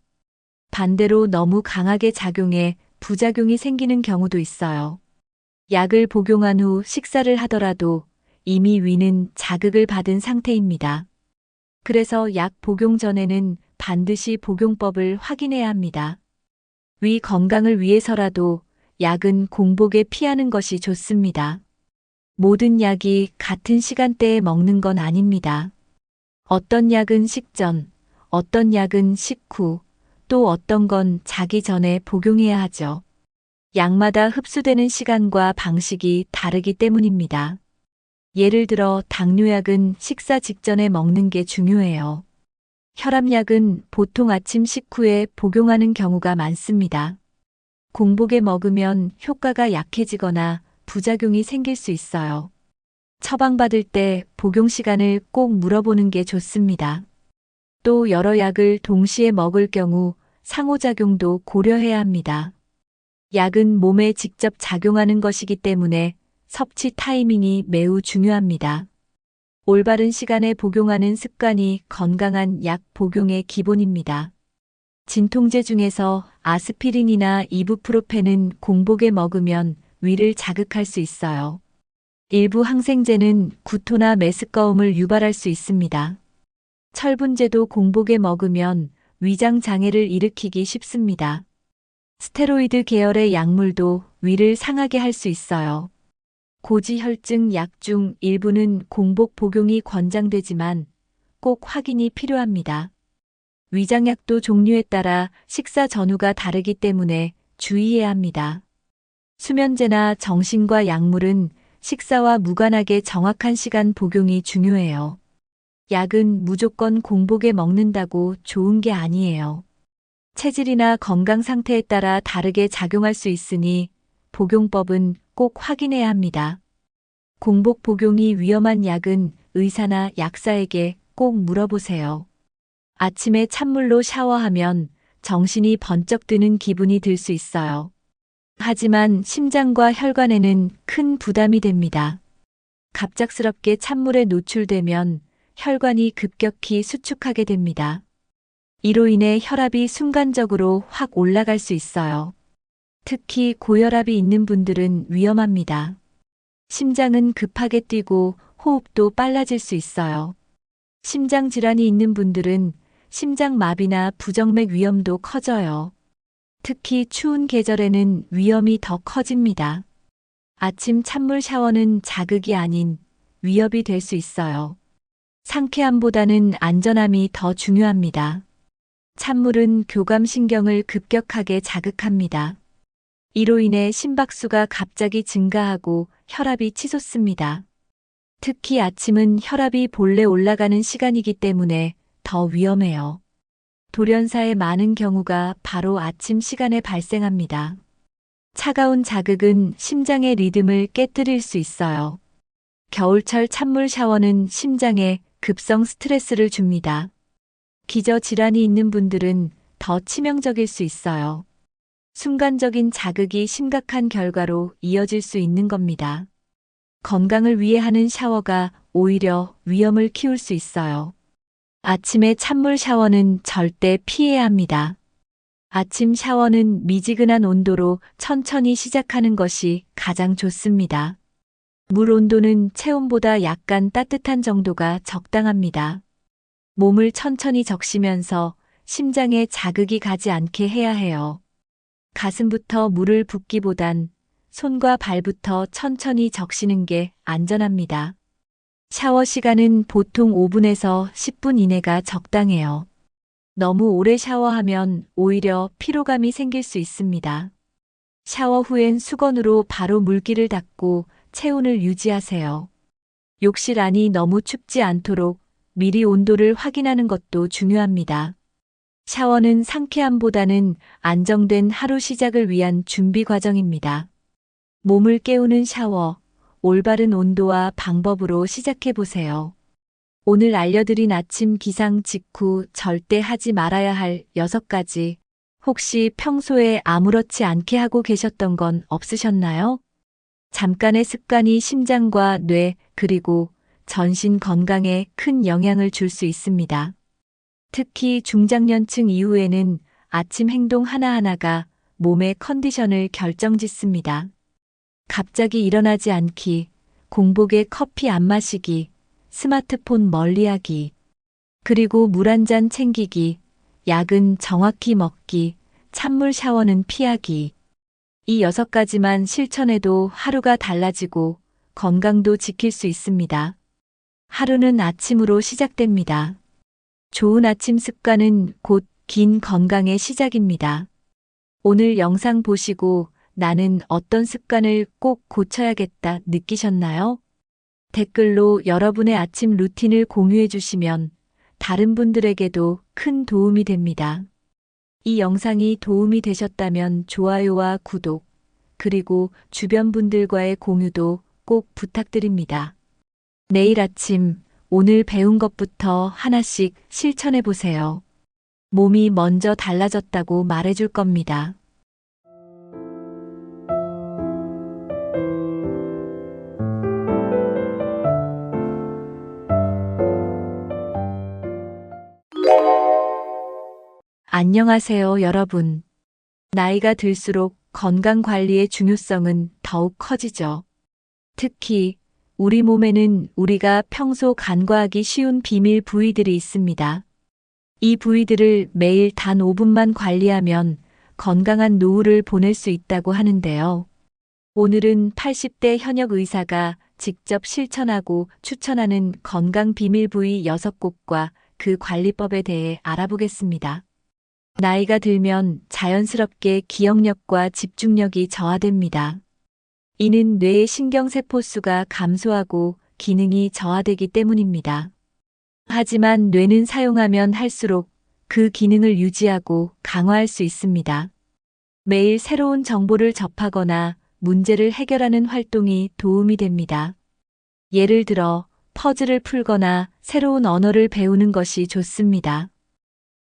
반대로 너무 강하게 작용해 부작용이 생기는 경우도 있어요. 약을 복용한 후 식사를 하더라도 이미 위는 자극을 받은 상태입니다. 그래서 약 복용 전에는 반드시 복용법을 확인해야 합니다. 위 건강을 위해서라도 약은 공복에 피하는 것이 좋습니다. 모든 약이 같은 시간대에 먹는 건 아닙니다. 어떤 약은 식전, 어떤 약은 식후, 또 어떤 건 자기 전에 복용해야 하죠. 약마다 흡수되는 시간과 방식이 다르기 때문입니다. 예를 들어 당뇨약은 식사 직전에 먹는 게 중요해요. 혈압약은 보통 아침 식후에 복용하는 경우가 많습니다. 공복에 먹으면 효과가 약해지거나 부작용이 생길 수 있어요. 처방받을 때 복용 시간을 꼭 물어보는 게 좋습니다. 또 여러 약을 동시에 먹을 경우 상호작용도 고려해야 합니다. 약은 몸에 직접 작용하는 것이기 때문에 섭취 타이밍이 매우 중요합니다. 올바른 시간에 복용하는 습관이 건강한 약 복용의 기본입니다. 진통제 중에서 아스피린이나 이부프로펜은 공복에 먹으면 위를 자극할 수 있어요. 일부 항생제는 구토나 메스꺼움을 유발할 수 있습니다. 철분제도 공복에 먹으면 위장 장애를 일으키기 쉽습니다. 스테로이드 계열의 약물도 위를 상하게 할 수 있어요. 고지혈증 약 중 일부는 공복 복용이 권장되지만 꼭 확인이 필요합니다. 위장약도 종류에 따라 식사 전후가 다르기 때문에 주의해야 합니다. 수면제나 정신과 약물은 식사와 무관하게 정확한 시간 복용이 중요해요. 약은 무조건 공복에 먹는다고 좋은 게 아니에요. 체질이나 건강 상태에 따라 다르게 작용할 수 있으니 복용법은 꼭 확인해야 합니다. 공복 복용이 위험한 약은 의사나 약사에게 꼭 물어보세요. 아침에 찬물로 샤워하면 정신이 번쩍 드는 기분이 들 수 있어요. 하지만 심장과 혈관에는 큰 부담이 됩니다. 갑작스럽게 찬물에 노출되면 혈관이 급격히 수축하게 됩니다. 이로 인해 혈압이 순간적으로 확 올라갈 수 있어요. 특히 고혈압이 있는 분들은 위험합니다. 심장은 급하게 뛰고 호흡도 빨라질 수 있어요. 심장 질환이 있는 분들은 심장마비나 부정맥 위험도 커져요. 특히 추운 계절에는 위험이 더 커집니다. 아침 찬물 샤워는 자극이 아닌 위협이 될 수 있어요. 상쾌함보다는 안전함이 더 중요합니다. 찬물은 교감신경을 급격하게 자극합니다. 이로 인해 심박수가 갑자기 증가하고 혈압이 치솟습니다. 특히 아침은 혈압이 본래 올라가는 시간이기 때문에 더 위험해요. 돌연사의 많은 경우가 바로 아침 시간에 발생합니다. 차가운 자극은 심장의 리듬을 깨뜨릴 수 있어요. 겨울철 찬물 샤워는 심장에 급성 스트레스를 줍니다. 기저질환이 있는 분들은 더 치명적일 수 있어요. 순간적인 자극이 심각한 결과로 이어질 수 있는 겁니다. 건강을 위해 하는 샤워가 오히려 위험을 키울 수 있어요. 아침에 찬물 샤워는 절대 피해야 합니다. 아침 샤워는 미지근한 온도로 천천히 시작하는 것이 가장 좋습니다. 물 온도는 체온보다 약간 따뜻한 정도가 적당합니다. 몸을 천천히 적시면서 심장에 자극이 가지 않게 해야 해요. 가슴부터 물을 붓기보단 손과 발부터 천천히 적시는 게 안전합니다. 샤워 시간은 보통 5분에서 10분 이내가 적당해요. 너무 오래 샤워하면 오히려 피로감이 생길 수 있습니다. 샤워 후엔 수건으로 바로 물기를 닦고 체온을 유지하세요. 욕실 안이 너무 춥지 않도록 미리 온도를 확인하는 것도 중요합니다. 샤워는 상쾌함보다는 안정된 하루 시작을 위한 준비 과정입니다. 몸을 깨우는 샤워, 올바른 온도와 방법으로 시작해 보세요. 오늘 알려드린 아침 기상 직후 절대 하지 말아야 할 6가지. 혹시 평소에 아무렇지 않게 하고 계셨던 건 없으셨나요? 잠깐의 습관이 심장과 뇌, 그리고 전신 건강에 큰 영향을 줄 수 있습니다. 특히 중장년층 이후에는 아침 행동 하나하나가 몸의 컨디션을 결정짓습니다. 갑자기 일어나지 않기, 공복에 커피 안 마시기, 스마트폰 멀리하기, 그리고 물 한 잔 챙기기, 약은 정확히 먹기, 찬물 샤워는 피하기. 이 6가지만 실천해도 하루가 달라지고 건강도 지킬 수 있습니다. 하루는 아침으로 시작됩니다. 좋은 아침 습관은 곧 긴 건강의 시작입니다. 오늘 영상 보시고 나는 어떤 습관을 꼭 고쳐야겠다 느끼셨나요? 댓글로 여러분의 아침 루틴을 공유해 주시면 다른 분들에게도 큰 도움이 됩니다. 이 영상이 도움이 되셨다면 좋아요와 구독, 그리고 주변 분들과의 공유도 꼭 부탁드립니다. 내일 아침, 오늘 배운 것부터 하나씩 실천해 보세요. 몸이 먼저 달라졌다고 말해줄 겁니다. 안녕하세요, 여러분. 나이가 들수록 건강 관리의 중요성은 더욱 커지죠. 특히 우리 몸에는 우리가 평소 간과하기 쉬운 비밀 부위들이 있습니다. 이 부위들을 매일 단 5분만 관리하면 건강한 노후를 보낼 수 있다고 하는데요. 오늘은 80대 현역 의사가 직접 실천하고 추천하는 건강 비밀 부위 6곳과 그 관리법에 대해 알아보겠습니다. 나이가 들면 자연스럽게 기억력과 집중력이 저하됩니다. 이는 뇌의 신경세포 수가 감소하고 기능이 저하되기 때문입니다. 하지만 뇌는 사용하면 할수록 그 기능을 유지하고 강화할 수 있습니다. 매일 새로운 정보를 접하거나 문제를 해결하는 활동이 도움이 됩니다. 예를 들어 퍼즐을 풀거나 새로운 언어를 배우는 것이 좋습니다.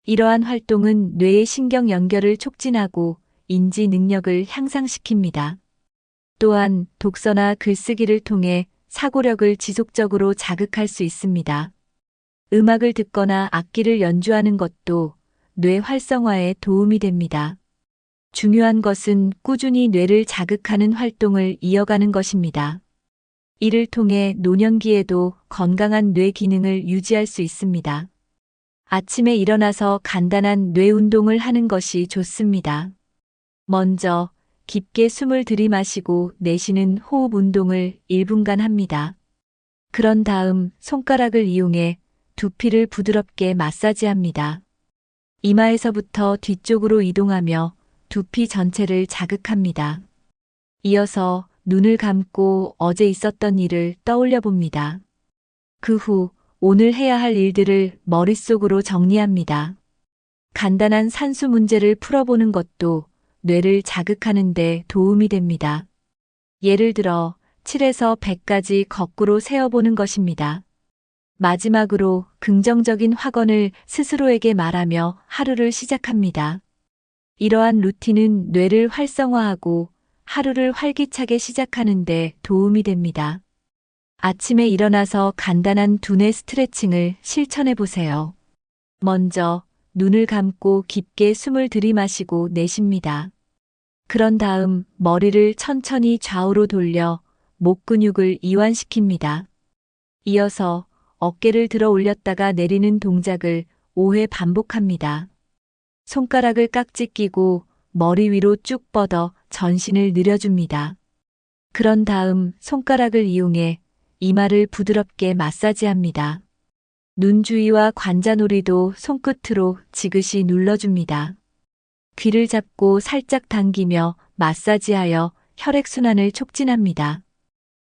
이러한 활동은 뇌의 신경 연결을 촉진하고 인지 능력을 향상시킵니다. 또한 독서나 글쓰기를 통해 사고력을 지속적으로 자극할 수 있습니다. 음악을 듣거나 악기를 연주하는 것도 뇌 활성화에 도움이 됩니다. 중요한 것은 꾸준히 뇌를 자극하는 활동을 이어가는 것입니다. 이를 통해 노년기에도 건강한 뇌 기능을 유지할 수 있습니다. 아침에 일어나서 간단한 뇌 운동을 하는 것이 좋습니다. 먼저 깊게 숨을 들이마시고 내쉬는 호흡 운동을 1분간 합니다. 그런 다음 손가락을 이용해 두피를 부드럽게 마사지합니다. 이마에서부터 뒤쪽으로 이동하며 두피 전체를 자극합니다. 이어서 눈을 감고 어제 있었던 일을 떠올려 봅니다. 그 후 오늘 해야 할 일들을 머릿속으로 정리합니다. 간단한 산수 문제를 풀어보는 것도 뇌를 자극하는 데 도움이 됩니다. 예를 들어 7에서 100까지 거꾸로 세어보는 것입니다. 마지막으로 긍정적인 확언을 스스로에게 말하며 하루를 시작합니다. 이러한 루틴은 뇌를 활성화하고 하루를 활기차게 시작하는 데 도움이 됩니다. 아침에 일어나서 간단한 두뇌 스트레칭을 실천해 보세요. 먼저 눈을 감고 깊게 숨을 들이마시고 내쉽니다. 그런 다음 머리를 천천히 좌우로 돌려 목 근육을 이완시킵니다. 이어서 어깨를 들어 올렸다가 내리는 동작을 5회 반복합니다. 손가락을 깍지 끼고 머리 위로 쭉 뻗어 전신을 늘려줍니다. 그런 다음 손가락을 이용해 이마를 부드럽게 마사지합니다. 눈 주위와 관자놀이도 손끝으로 지그시 눌러줍니다. 귀를 잡고 살짝 당기며 마사지하여 혈액순환을 촉진합니다.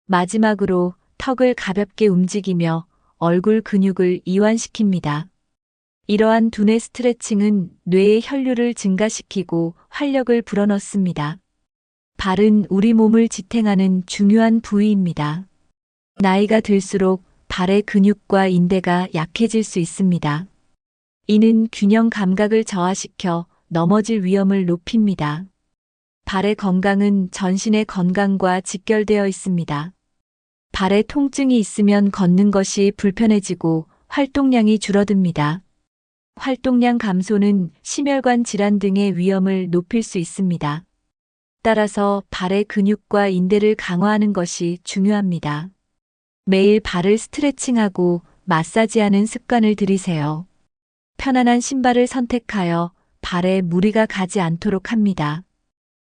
마지막으로 턱을 가볍게 움직이며 얼굴 근육을 이완시킵니다. 이러한 두뇌 스트레칭은 뇌의 혈류를 증가시키고 활력을 불어넣습니다. 발은 우리 몸을 지탱하는 중요한 부위입니다. 나이가 들수록 발의 근육과 인대가 약해질 수 있습니다. 이는 균형 감각을 저하시켜 넘어질 위험을 높입니다. 발의 건강은 전신의 건강과 직결되어 있습니다. 발에 통증이 있으면 걷는 것이 불편해지고 활동량이 줄어듭니다. 활동량 감소는 심혈관 질환 등의 위험을 높일 수 있습니다. 따라서 발의 근육과 인대를 강화하는 것이 중요합니다. 매일 발을 스트레칭하고 마사지하는 습관을 들이세요. 편안한 신발을 선택하여 발에 무리가 가지 않도록 합니다.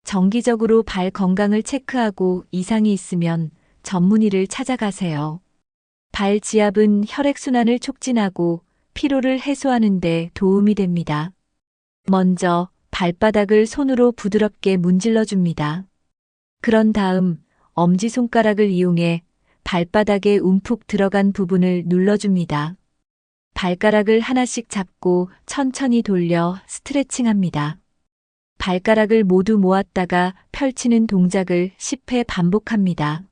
정기적으로 발 건강을 체크하고 이상이 있으면 전문의를 찾아가세요. 발 지압은 혈액순환을 촉진하고 피로를 해소하는 데 도움이 됩니다. 먼저 발바닥을 손으로 부드럽게 문질러 줍니다. 그런 다음 엄지손가락을 이용해 발바닥에 움푹 들어간 부분을 눌러줍니다. 발가락을 하나씩 잡고 천천히 돌려 스트레칭합니다. 발가락을 모두 모았다가 펼치는 동작을 10회 반복합니다.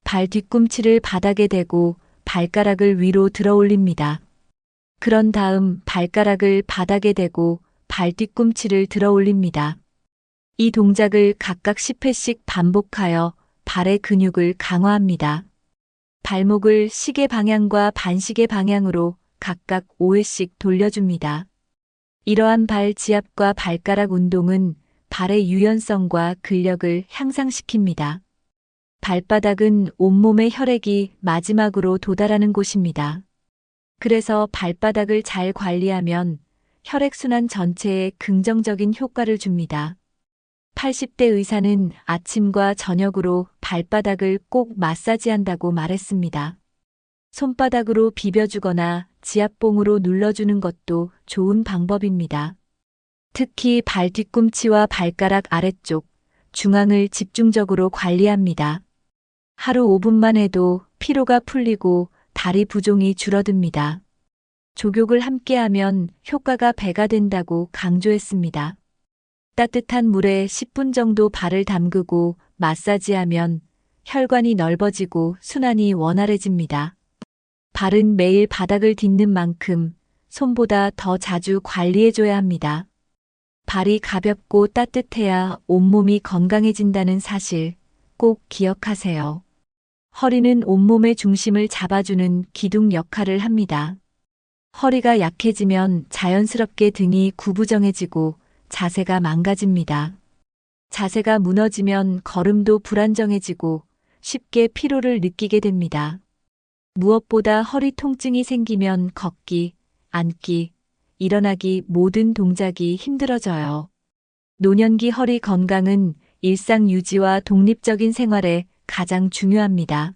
발 뒤꿈치를 바닥에 대고 발가락을 위로 들어 올립니다. 그런 다음 발가락을 바닥에 대고 발 뒤꿈치를 들어 올립니다. 이 동작을 각각 10회씩 반복하여 발의 근육을 강화합니다. 발목을 시계 방향과 반시계 방향으로 각각 5회씩 돌려줍니다. 이러한 발 지압과 발가락 운동은 발의 유연성과 근력을 향상시킵니다. 발바닥은 온몸의 혈액이 마지막으로 도달하는 곳입니다. 그래서 발바닥을 잘 관리하면 혈액순환 전체에 긍정적인 효과를 줍니다. 80대 의사는 아침과 저녁으로 발바닥을 꼭 마사지한다고 말했습니다. 손바닥으로 비벼주거나 지압봉으로 눌러주는 것도 좋은 방법입니다. 특히 발 뒤꿈치와 발가락 아래쪽, 중앙을 집중적으로 관리합니다. 하루 5분만 해도 피로가 풀리고 다리 부종이 줄어듭니다. 족욕을 함께하면 효과가 배가 된다고 강조했습니다. 따뜻한 물에 10분 정도 발을 담그고 마사지하면 혈관이 넓어지고 순환이 원활해집니다. 발은 매일 바닥을 딛는 만큼 손보다 더 자주 관리해줘야 합니다. 발이 가볍고 따뜻해야 온몸이 건강해진다는 사실 꼭 기억하세요. 허리는 온몸의 중심을 잡아주는 기둥 역할을 합니다. 허리가 약해지면 자연스럽게 등이 구부정해지고 자세가 망가집니다. 자세가 무너지면 걸음도 불안정해지고 쉽게 피로를 느끼게 됩니다. 무엇보다 허리 통증이 생기면 걷기, 앉기, 일어나기 모든 동작이 힘들어져요. 노년기 허리 건강은 일상 유지와 독립적인 생활에 가장 중요합니다.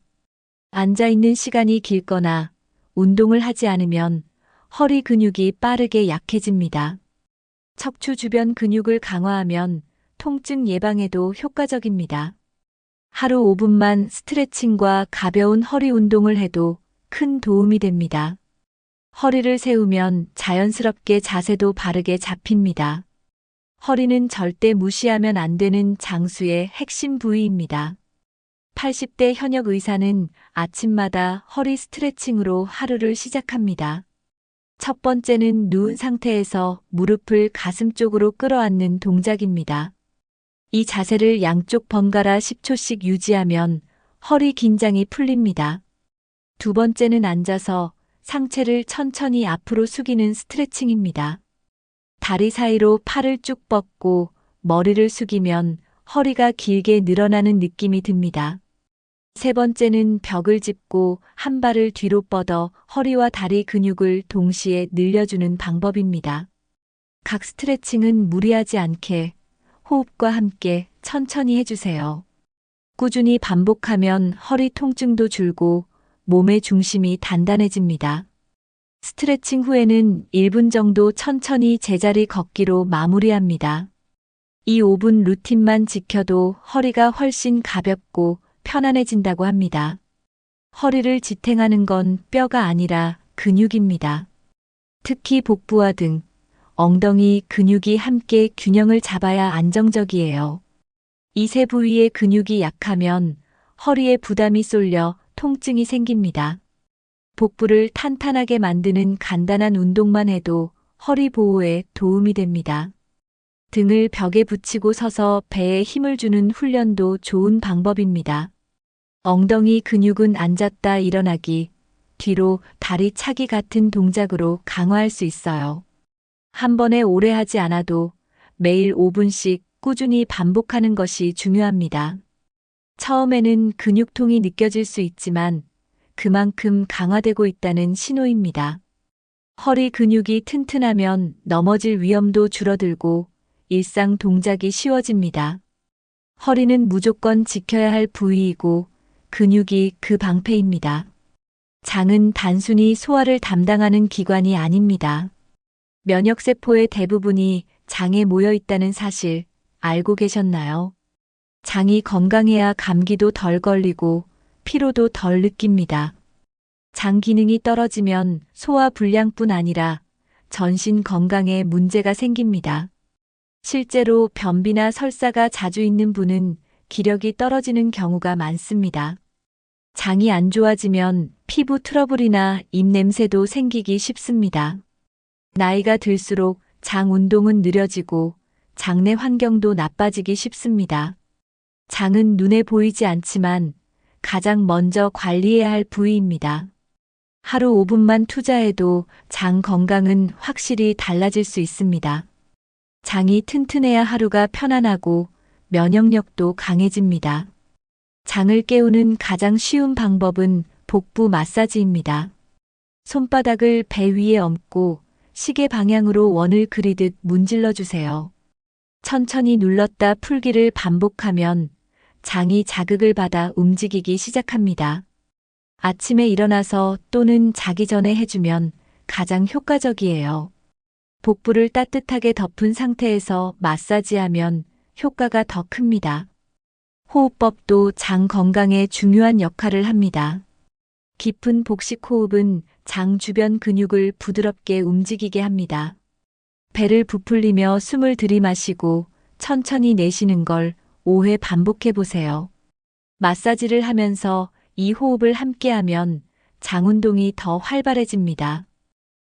앉아있는 시간이 길거나 운동을 하지 않으면 허리 근육이 빠르게 약해집니다. 척추 주변 근육을 강화하면 통증 예방에도 효과적입니다. 하루 5분만 스트레칭과 가벼운 허리 운동을 해도 큰 도움이 됩니다. 허리를 세우면 자연스럽게 자세도 바르게 잡힙니다. 허리는 절대 무시하면 안 되는 장수의 핵심 부위입니다. 80대 현역 의사는 아침마다 허리 스트레칭으로 하루를 시작합니다. 첫 번째는 누운 상태에서 무릎을 가슴 쪽으로 끌어안는 동작입니다. 이 자세를 양쪽 번갈아 10초씩 유지하면 허리 긴장이 풀립니다. 두 번째는 앉아서 상체를 천천히 앞으로 숙이는 스트레칭입니다. 다리 사이로 팔을 쭉 뻗고 머리를 숙이면 허리가 길게 늘어나는 느낌이 듭니다. 세 번째는 벽을 짚고 한 발을 뒤로 뻗어 허리와 다리 근육을 동시에 늘려주는 방법입니다. 각 스트레칭은 무리하지 않게 호흡과 함께 천천히 해주세요. 꾸준히 반복하면 허리 통증도 줄고 몸의 중심이 단단해집니다. 스트레칭 후에는 1분 정도 천천히 제자리 걷기로 마무리합니다. 이 5분 루틴만 지켜도 허리가 훨씬 가볍고 편안해진다고 합니다. 허리를 지탱하는 건 뼈가 아니라 근육입니다. 특히 복부와 등, 엉덩이 근육이 함께 균형을 잡아야 안정적이에요. 이 세 부위의 근육이 약하면 허리에 부담이 쏠려 통증이 생깁니다. 복부를 탄탄하게 만드는 간단한 운동만 해도 허리 보호에 도움이 됩니다. 등을 벽에 붙이고 서서 배에 힘을 주는 훈련도 좋은 방법입니다. 엉덩이 근육은 앉았다 일어나기, 뒤로 다리 차기 같은 동작으로 강화할 수 있어요. 한 번에 오래 하지 않아도 매일 5분씩 꾸준히 반복하는 것이 중요합니다. 처음에는 근육통이 느껴질 수 있지만 그만큼 강화되고 있다는 신호입니다. 허리 근육이 튼튼하면 넘어질 위험도 줄어들고 일상 동작이 쉬워집니다. 허리는 무조건 지켜야 할 부위이고 근육이 그 방패입니다. 장은 단순히 소화를 담당하는 기관이 아닙니다. 면역세포의 대부분이 장에 모여 있다는 사실 알고 계셨나요? 장이 건강해야 감기도 덜 걸리고 피로도 덜 느낍니다. 장 기능이 떨어지면 소화 불량뿐 아니라 전신 건강에 문제가 생깁니다. 실제로 변비나 설사가 자주 있는 분은 기력이 떨어지는 경우가 많습니다. 장이 안 좋아지면 피부 트러블이나 입냄새도 생기기 쉽습니다. 나이가 들수록 장 운동은 느려지고 장내 환경도 나빠지기 쉽습니다. 장은 눈에 보이지 않지만 가장 먼저 관리해야 할 부위입니다. 하루 5분만 투자해도 장 건강은 확실히 달라질 수 있습니다. 장이 튼튼해야 하루가 편안하고 면역력도 강해집니다. 장을 깨우는 가장 쉬운 방법은 복부 마사지입니다. 손바닥을 배 위에 얹고 시계 방향으로 원을 그리듯 문질러 주세요. 천천히 눌렀다 풀기를 반복하면 장이 자극을 받아 움직이기 시작합니다. 아침에 일어나서 또는 자기 전에 해주면 가장 효과적이에요. 복부를 따뜻하게 덮은 상태에서 마사지하면 효과가 더 큽니다. 호흡법도 장 건강에 중요한 역할을 합니다. 깊은 복식 호흡은 장 주변 근육을 부드럽게 움직이게 합니다. 배를 부풀리며 숨을 들이마시고 천천히 내쉬는 걸 5회 반복해 보세요. 마사지를 하면서 이 호흡을 함께하면 장 운동이 더 활발해집니다.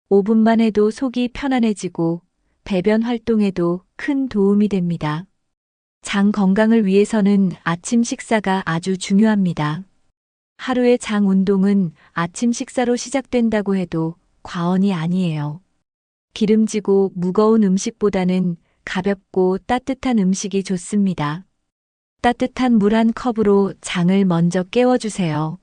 5분만 해도 속이 편안해지고 배변 활동에도 큰 도움이 됩니다. 장 건강을 위해서는 아침 식사가 아주 중요합니다. 하루의 장 운동은 아침 식사로 시작된다고 해도 과언이 아니에요. 기름지고 무거운 음식보다는 가볍고 따뜻한 음식이 좋습니다. 따뜻한 물 한 컵으로 장을 먼저 깨워주세요.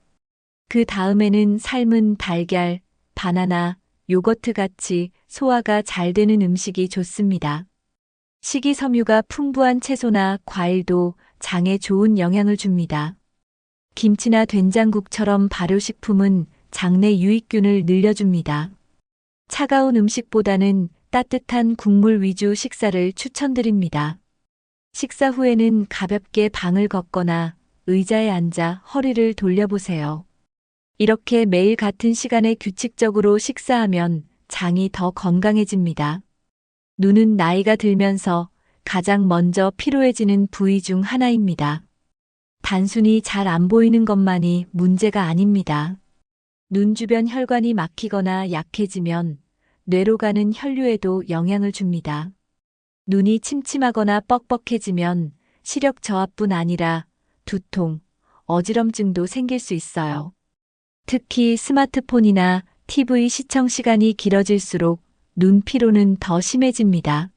그 다음에는 삶은 달걀, 바나나, 요거트 같이 소화가 잘 되는 음식이 좋습니다. 식이섬유가 풍부한 채소나 과일도 장에 좋은 영향을 줍니다. 김치나 된장국처럼 발효식품은 장내 유익균을 늘려줍니다. 차가운 음식보다는 따뜻한 국물 위주 식사를 추천드립니다. 식사 후에는 가볍게 방을 걷거나 의자에 앉아 허리를 돌려보세요. 이렇게 매일 같은 시간에 규칙적으로 식사하면 장이 더 건강해집니다. 눈은 나이가 들면서 가장 먼저 피로해지는 부위 중 하나입니다. 단순히 잘 안 보이는 것만이 문제가 아닙니다. 눈 주변 혈관이 막히거나 약해지면 뇌로 가는 혈류에도 영향을 줍니다. 눈이 침침하거나 뻑뻑해지면 시력 저하뿐 아니라 두통, 어지럼증도 생길 수 있어요. 특히 스마트폰이나 TV 시청 시간이 길어질수록 눈 피로는 더 심해집니다.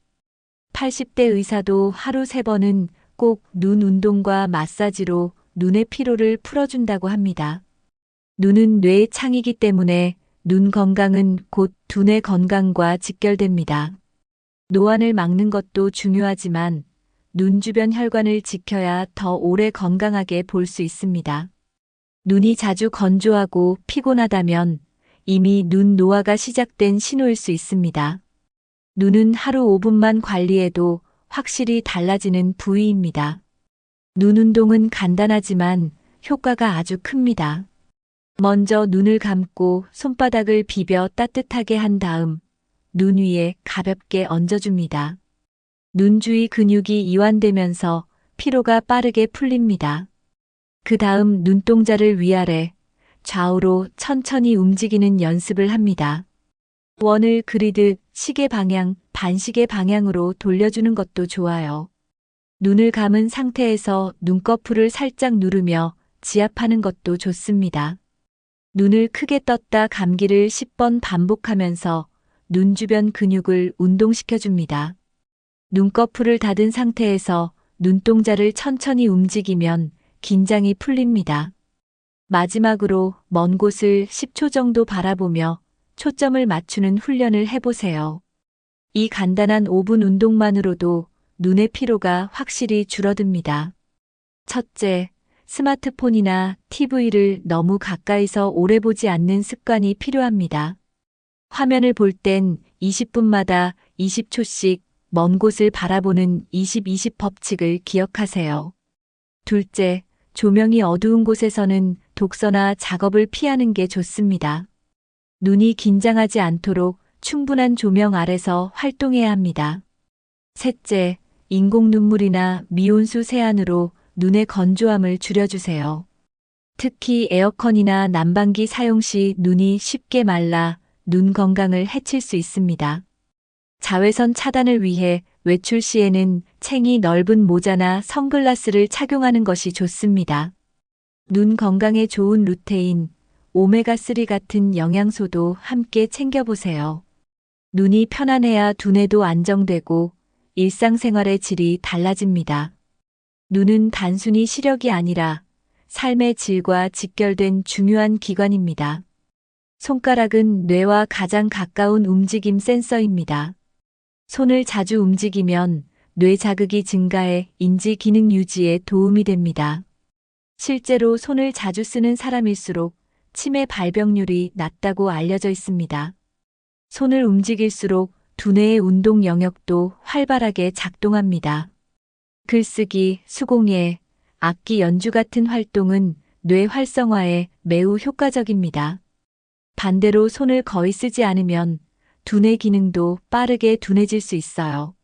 80대 의사도 하루 3번은 꼭 눈 운동과 마사지로 눈의 피로를 풀어준다고 합니다. 눈은 뇌의 창이기 때문에 눈 건강은 곧 두뇌 건강과 직결됩니다. 노안을 막는 것도 중요하지만 눈 주변 혈관을 지켜야 더 오래 건강하게 볼 수 있습니다. 눈이 자주 건조하고 피곤하다면 이미 눈 노화가 시작된 신호일 수 있습니다. 눈은 하루 5분만 관리해도 확실히 달라지는 부위입니다. 눈 운동은 간단하지만 효과가 아주 큽니다. 먼저 눈을 감고 손바닥을 비벼 따뜻하게 한 다음 눈 위에 가볍게 얹어줍니다. 눈 주위 근육이 이완되면서 피로가 빠르게 풀립니다. 그 다음 눈동자를 위아래, 좌우로 천천히 움직이는 연습을 합니다. 원을 그리듯 시계 방향, 반시계 방향으로 돌려주는 것도 좋아요. 눈을 감은 상태에서 눈꺼풀을 살짝 누르며 지압하는 것도 좋습니다. 눈을 크게 떴다 감기를 10번 반복하면서 눈 주변 근육을 운동시켜줍니다. 눈꺼풀을 닫은 상태에서 눈동자를 천천히 움직이면 긴장이 풀립니다. 마지막으로 먼 곳을 10초 정도 바라보며 초점을 맞추는 훈련을 해보세요. 이 간단한 5분 운동만으로도 눈의 피로가 확실히 줄어듭니다. 첫째, 스마트폰이나 TV를 너무 가까이서 오래 보지 않는 습관이 필요합니다. 화면을 볼 땐 20분마다 20초씩 먼 곳을 바라보는 20-20 법칙을 기억하세요. 둘째, 조명이 어두운 곳에서는 독서나 작업을 피하는 게 좋습니다. 눈이 긴장하지 않도록 충분한 조명 아래서 활동해야 합니다. 셋째, 인공 눈물이나 미온수 세안으로 눈의 건조함을 줄여주세요. 특히 에어컨이나 난방기 사용 시 눈이 쉽게 말라 눈 건강을 해칠 수 있습니다. 자외선 차단을 위해 외출 시에는 챙이 넓은 모자나 선글라스를 착용하는 것이 좋습니다. 눈 건강에 좋은 루테인, 오메가3 같은 영양소도 함께 챙겨보세요. 눈이 편안해야 두뇌도 안정되고 일상생활의 질이 달라집니다. 눈은 단순히 시력이 아니라 삶의 질과 직결된 중요한 기관입니다. 손가락은 뇌와 가장 가까운 움직임 센서입니다. 손을 자주 움직이면 뇌 자극이 증가해 인지 기능 유지에 도움이 됩니다. 실제로 손을 자주 쓰는 사람일수록 치매 발병률이 낮다고 알려져 있습니다. 손을 움직일수록 두뇌의 운동 영역도 활발하게 작동합니다. 글쓰기, 수공예, 악기 연주 같은 활동은 뇌 활성화에 매우 효과적입니다. 반대로 손을 거의 쓰지 않으면 두뇌 기능도 빠르게 둔해질 수 있어요.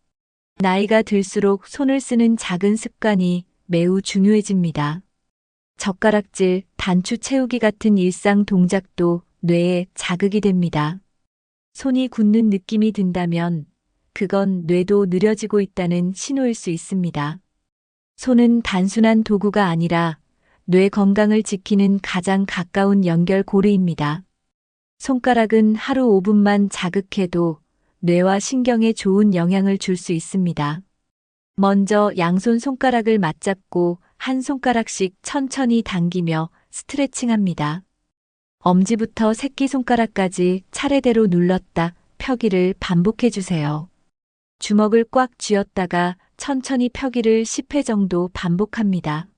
나이가 들수록 손을 쓰는 작은 습관이 매우 중요해집니다. 젓가락질, 단추 채우기 같은 일상 동작도 뇌에 자극이 됩니다. 손이 굳는 느낌이 든다면 그건 뇌도 느려지고 있다는 신호일 수 있습니다. 손은 단순한 도구가 아니라 뇌 건강을 지키는 가장 가까운 연결고리입니다. 손가락은 하루 5분만 자극해도 뇌와 신경에 좋은 영향을 줄 수 있습니다. 먼저 양손 손가락을 맞잡고 한 손가락씩 천천히 당기며 스트레칭합니다. 엄지부터 새끼손가락까지 차례대로 눌렀다 펴기를 반복해 주세요. 주먹을 꽉 쥐었다가 천천히 펴기를 10회 정도 반복합니다.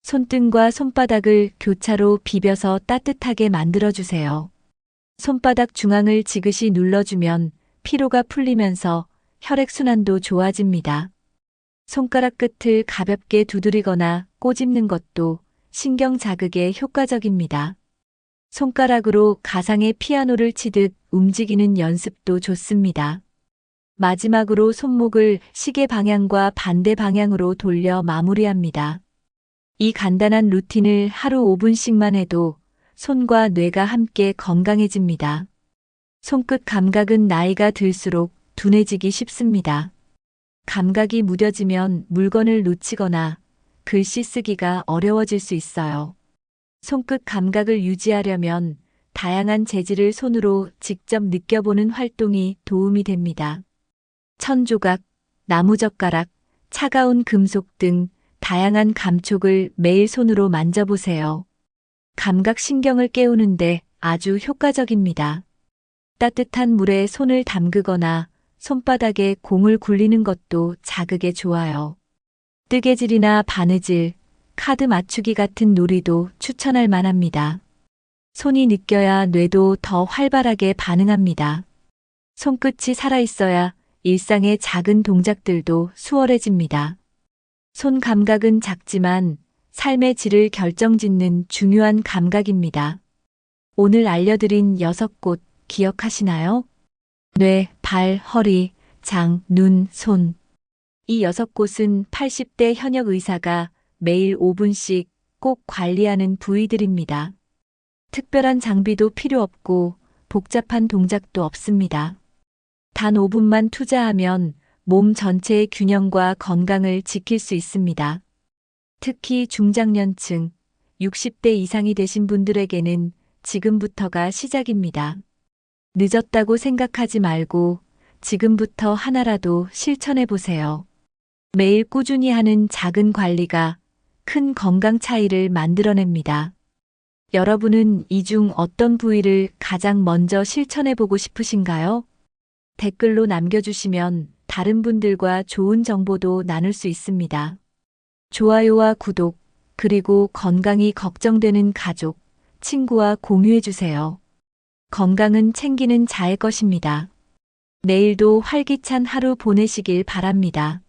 손등과 손바닥을 교차로 비벼서 따뜻하게 만들어 주세요. 손바닥 중앙을 지그시 눌러주면 피로가 풀리면서 혈액순환도 좋아집니다. 손가락 끝을 가볍게 두드리거나 꼬집는 것도 신경 자극에 효과적입니다. 손가락으로 가상의 피아노를 치듯 움직이는 연습도 좋습니다. 마지막으로 손목을 시계 방향과 반대 방향으로 돌려 마무리합니다. 이 간단한 루틴을 하루 5분씩만 해도 손과 뇌가 함께 건강해집니다. 손끝 감각은 나이가 들수록 둔해지기 쉽습니다. 감각이 무뎌지면 물건을 놓치거나 글씨 쓰기가 어려워질 수 있어요. 손끝 감각을 유지하려면 다양한 재질을 손으로 직접 느껴보는 활동이 도움이 됩니다. 천조각, 나무젓가락, 차가운 금속 등 다양한 감촉을 매일 손으로 만져보세요. 감각신경을 깨우는데 아주 효과적입니다. 따뜻한 물에 손을 담그거나 손바닥에 공을 굴리는 것도 자극에 좋아요. 뜨개질이나 바느질, 카드 맞추기 같은 놀이도 추천할 만합니다. 손이 느껴야 뇌도 더 활발하게 반응합니다. 손끝이 살아있어야 일상의 작은 동작들도 수월해집니다. 손 감각은 작지만 삶의 질을 결정짓는 중요한 감각입니다. 오늘 알려드린 6곳 기억하시나요? 뇌, 발, 허리, 장, 눈, 손. 이 6곳은 80대 현역 의사가 매일 5분씩 꼭 관리하는 부위들입니다. 특별한 장비도 필요 없고 복잡한 동작도 없습니다. 단 5분만 투자하면 몸 전체의 균형과 건강을 지킬 수 있습니다. 특히 중장년층, 60대 이상이 되신 분들에게는 지금부터가 시작입니다. 늦었다고 생각하지 말고 지금부터 하나라도 실천해 보세요. 매일 꾸준히 하는 작은 관리가 큰 건강 차이를 만들어냅니다. 여러분은 이 중 어떤 부위를 가장 먼저 실천해 보고 싶으신가요? 댓글로 남겨주시면 다른 분들과 좋은 정보도 나눌 수 있습니다. 좋아요와 구독, 그리고 건강이 걱정되는 가족, 친구와 공유해 주세요. 건강은 챙기는 자의 것입니다. 내일도 활기찬 하루 보내시길 바랍니다.